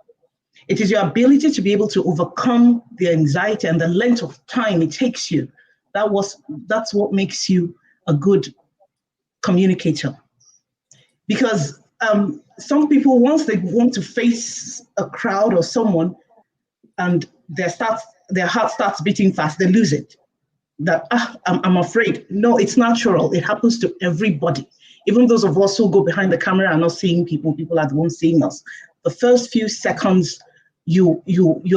It is your ability to be able to overcome the anxiety and the length of time it takes you. That's what makes you a good communicator. Because some people, once they want to face a crowd or someone and their heart starts beating fast, they lose it. I'm afraid. No, it's natural. It happens to everybody. Even those of us who go behind the camera are not seeing people. People are the ones seeing us. The first few seconds, you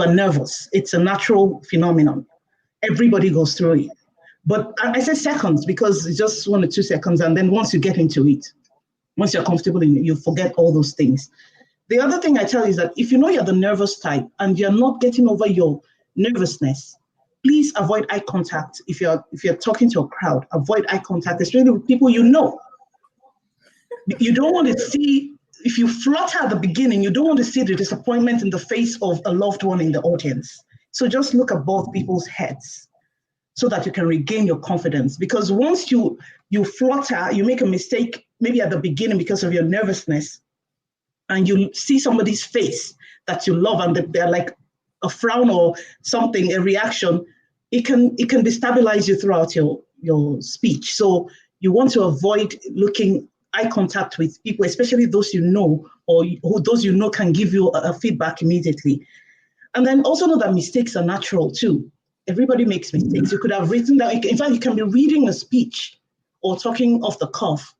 are nervous. It's a natural phenomenon. Everybody goes through it. But I say seconds because it's just 1 or 2 seconds. And then once you get into it, once you're comfortable in it, you forget all those things. The other thing I tell you is that if you know you're the nervous type and you're not getting over your nervousness, please avoid eye contact. If you're talking to a crowd, avoid eye contact, especially with people you know. You don't want to see, if you flutter at the beginning, you don't want to see the disappointment in the face of a loved one in the audience. So just look above people's heads so that you can regain your confidence. Because once you flutter, you make a mistake, maybe at the beginning because of your nervousness, and you see somebody's face that you love and they're like a frown or something, a reaction, it can destabilize you throughout your speech. So you want to avoid looking eye contact with people, especially those you know, or those you know can give you a feedback immediately. And then also know that mistakes are natural too. Everybody makes mistakes. You could have written that. In fact, you can be reading a speech or talking off the cuff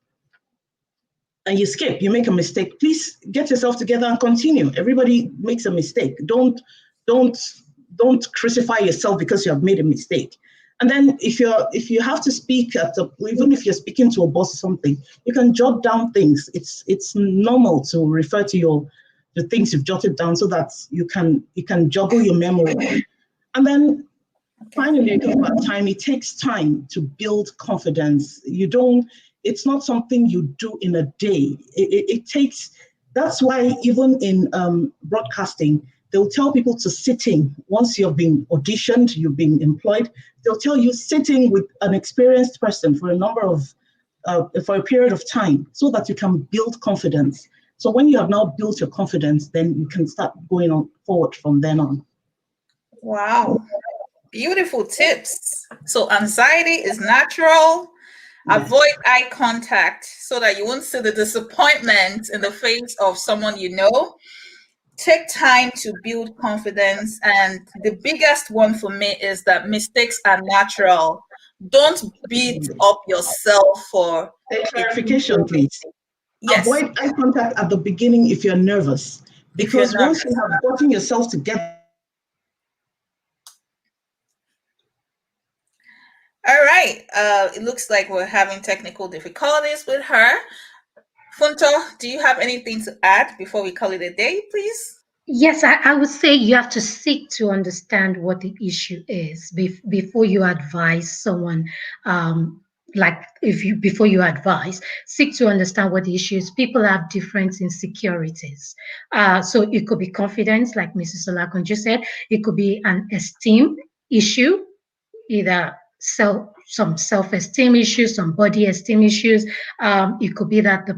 and you skip, you make a mistake. Please get yourself together and continue. Everybody makes a mistake. Don't crucify yourself because you have made a mistake. And then if you have to speak even if you're speaking to a boss or something, you can jot down things. It's normal to refer to the things you've jotted down so that you can juggle your memory. And then finally, you talk about time. It takes time to build confidence. It's not something you do in a day. It takes, that's why even in broadcasting, they'll tell people to sit in. Once you've been auditioned, you've been employed, they'll tell you sitting with an experienced person for a period of time so that you can build confidence. So when you have now built your confidence, then you can start going on forward from then on. Wow. Beautiful tips. So anxiety is natural. Avoid eye contact so that you won't see the disappointment in the face of someone you know. Take time to build confidence. And the biggest one for me is that mistakes are natural. Don't beat up yourself for a clarification, please. Yes. Avoid eye contact at the beginning if you're nervous. Because once you have gotten yourself together. All right. It looks like we're having technical difficulties with her. Funto, do you have anything to add before we call it a day, please? Yes, I would say you have to seek to understand what the issue is before you advise someone. Before you advise, seek to understand what the issue is. People have different insecurities. So it could be confidence, like Mrs. Olagunju said. It could be an esteem issue, either some self-esteem issues, some body esteem issues. It could be that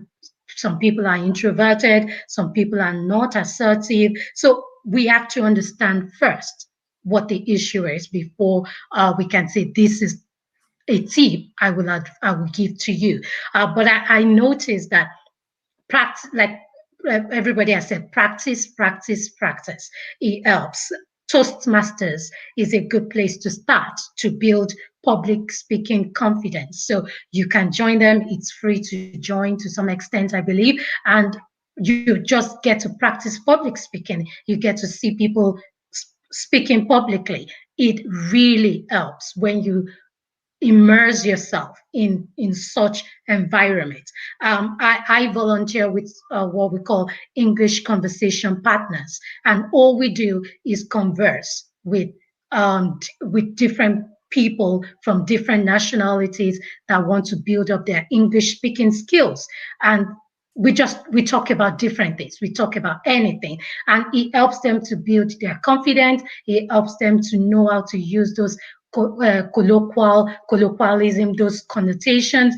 some people are introverted, some people are not assertive. So we have to understand first what the issue is before we can say this is a tip I will give to you. But I noticed that practice, like everybody has said, practice. It helps. Toastmasters is a good place to start to build public speaking confidence. So you can join them. It's free to join to some extent, I believe. And you just get to practice public speaking. You get to see people speaking publicly. It really helps when you immerse yourself in such environment. I volunteer with what we call English conversation partners, and all we do is converse with different people from different nationalities that want to build up their English speaking skills. And we talk about different things. We talk about anything, and it helps them to build their confidence. It helps them to know how to use those colloquialism, those connotations.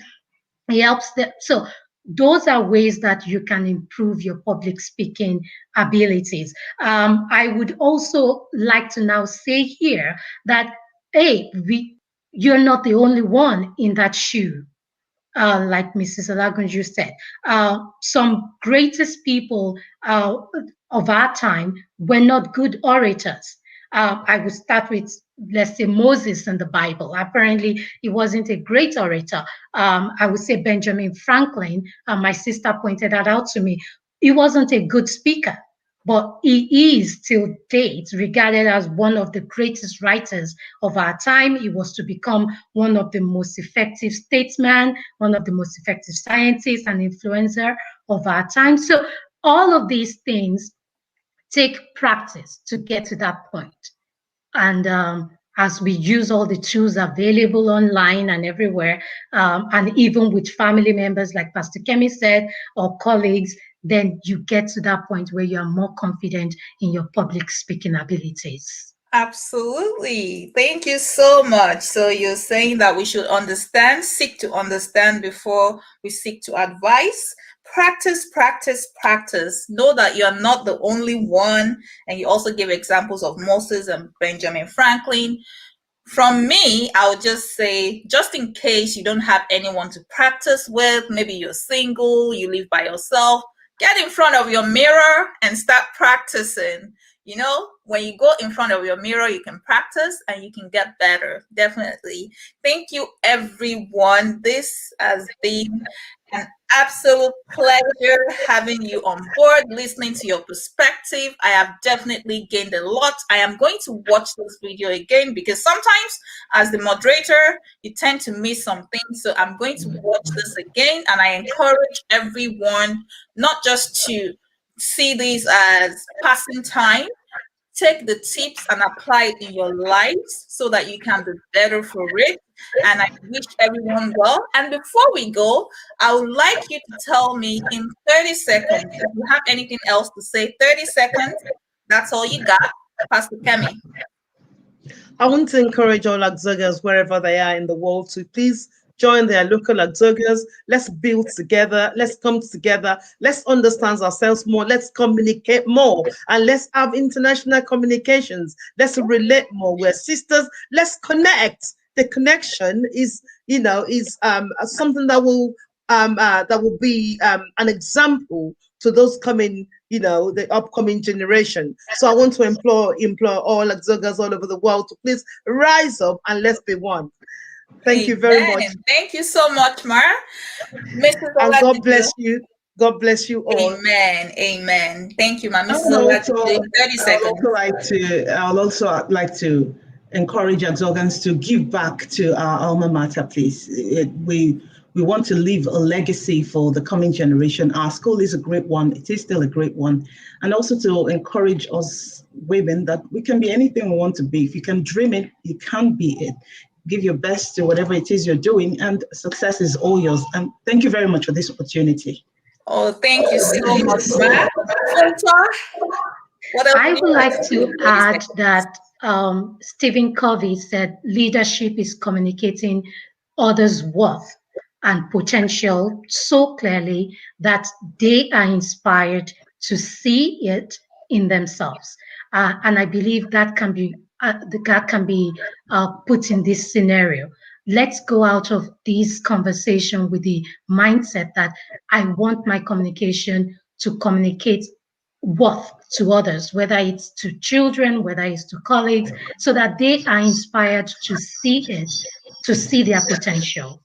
It helps them. So those are ways that you can improve your public speaking abilities. I would also like to now say here that, hey, you're not the only one in that shoe. Like Mrs. Olagunju said, some greatest people of our time were not good orators. I would start with, let's say, Moses in the Bible. Apparently, he wasn't a great orator. I would say Benjamin Franklin, my sister pointed that out to me. He wasn't a good speaker, but he is till date regarded as one of the greatest writers of our time. He was to become one of the most effective statesmen, one of the most effective scientists and influencer of our time. So all of these things take practice to get to that point. And as we use all the tools available online and everywhere, and even with family members, like Pastor Kemi said, or colleagues, then you get to that point where you are more confident in your public speaking abilities. Absolutely. Thank you so much. So you're saying that we should understand, seek to understand before we seek to advise. Practice, practice, practice. Know that you're not the only one. And you also give examples of Moses and Benjamin Franklin. From me, I would just say, just in case you don't have anyone to practice with, maybe you're single, you live by yourself, get in front of your mirror and start practicing. You know, when you go in front of your mirror, you can practice and you can get better. Definitely. Thank you, everyone. This has been an absolute pleasure having you on board, listening to your perspective. I have definitely gained a lot. I am going to watch this video again because sometimes as the moderator, you tend to miss some things. So I'm going to watch this again, and I encourage everyone not just to see these as passing time. Take the tips and apply it in your lives so that you can be better for it. And I wish everyone well. And before we go, I would like you to tell me in 30 seconds, if you have anything else to say, 30 seconds, that's all you got. Pastor Kemi. I want to encourage all AGGSOGAs wherever they are in the world to please join their local AGGSOGAs. Let's build together. Let's come together. Let's understand ourselves more. Let's communicate more. And let's have international communications. Let's relate more. We're sisters. Let's connect. The connection is something that will be an example to those coming, the upcoming generation. So I want to implore all AGGSOGAs all over the world to please rise up and let's be one. Thank you very much. Thank you so much, Mara. Mrs. And God bless you. God bless you all. Amen. Amen. Thank you, ma'am. Mrs. Olagunju, 30 seconds. I would also like to encourage AGGSOGAs to give back to our alma mater, please. We want to leave a legacy for the coming generation. Our school is a great one. It is still a great one. And also to encourage us women that we can be anything we want to be. If you can dream it, you can be it. Give your best to whatever it is you're doing, and success is all yours. And thank you very much for this opportunity. Oh, thank you so much. I would like to add that Stephen Covey said leadership is communicating others' worth and potential so clearly that they are inspired to see it in themselves. And I believe that can be put in this scenario. Let's go out of this conversation with the mindset that I want my communication to communicate worth to others, whether it's to children, whether it's to colleagues, so that they are inspired to see it, to see their potential.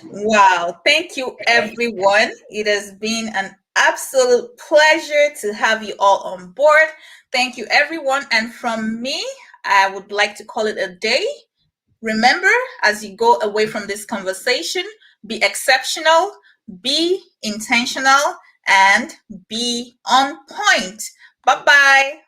Wow. Thank you, everyone. It has been an absolute pleasure to have you all on board. Thank you, everyone. And from me, I would like to call it a day. Remember, as you go away from this conversation, be exceptional, be intentional, and be on point. Bye-bye.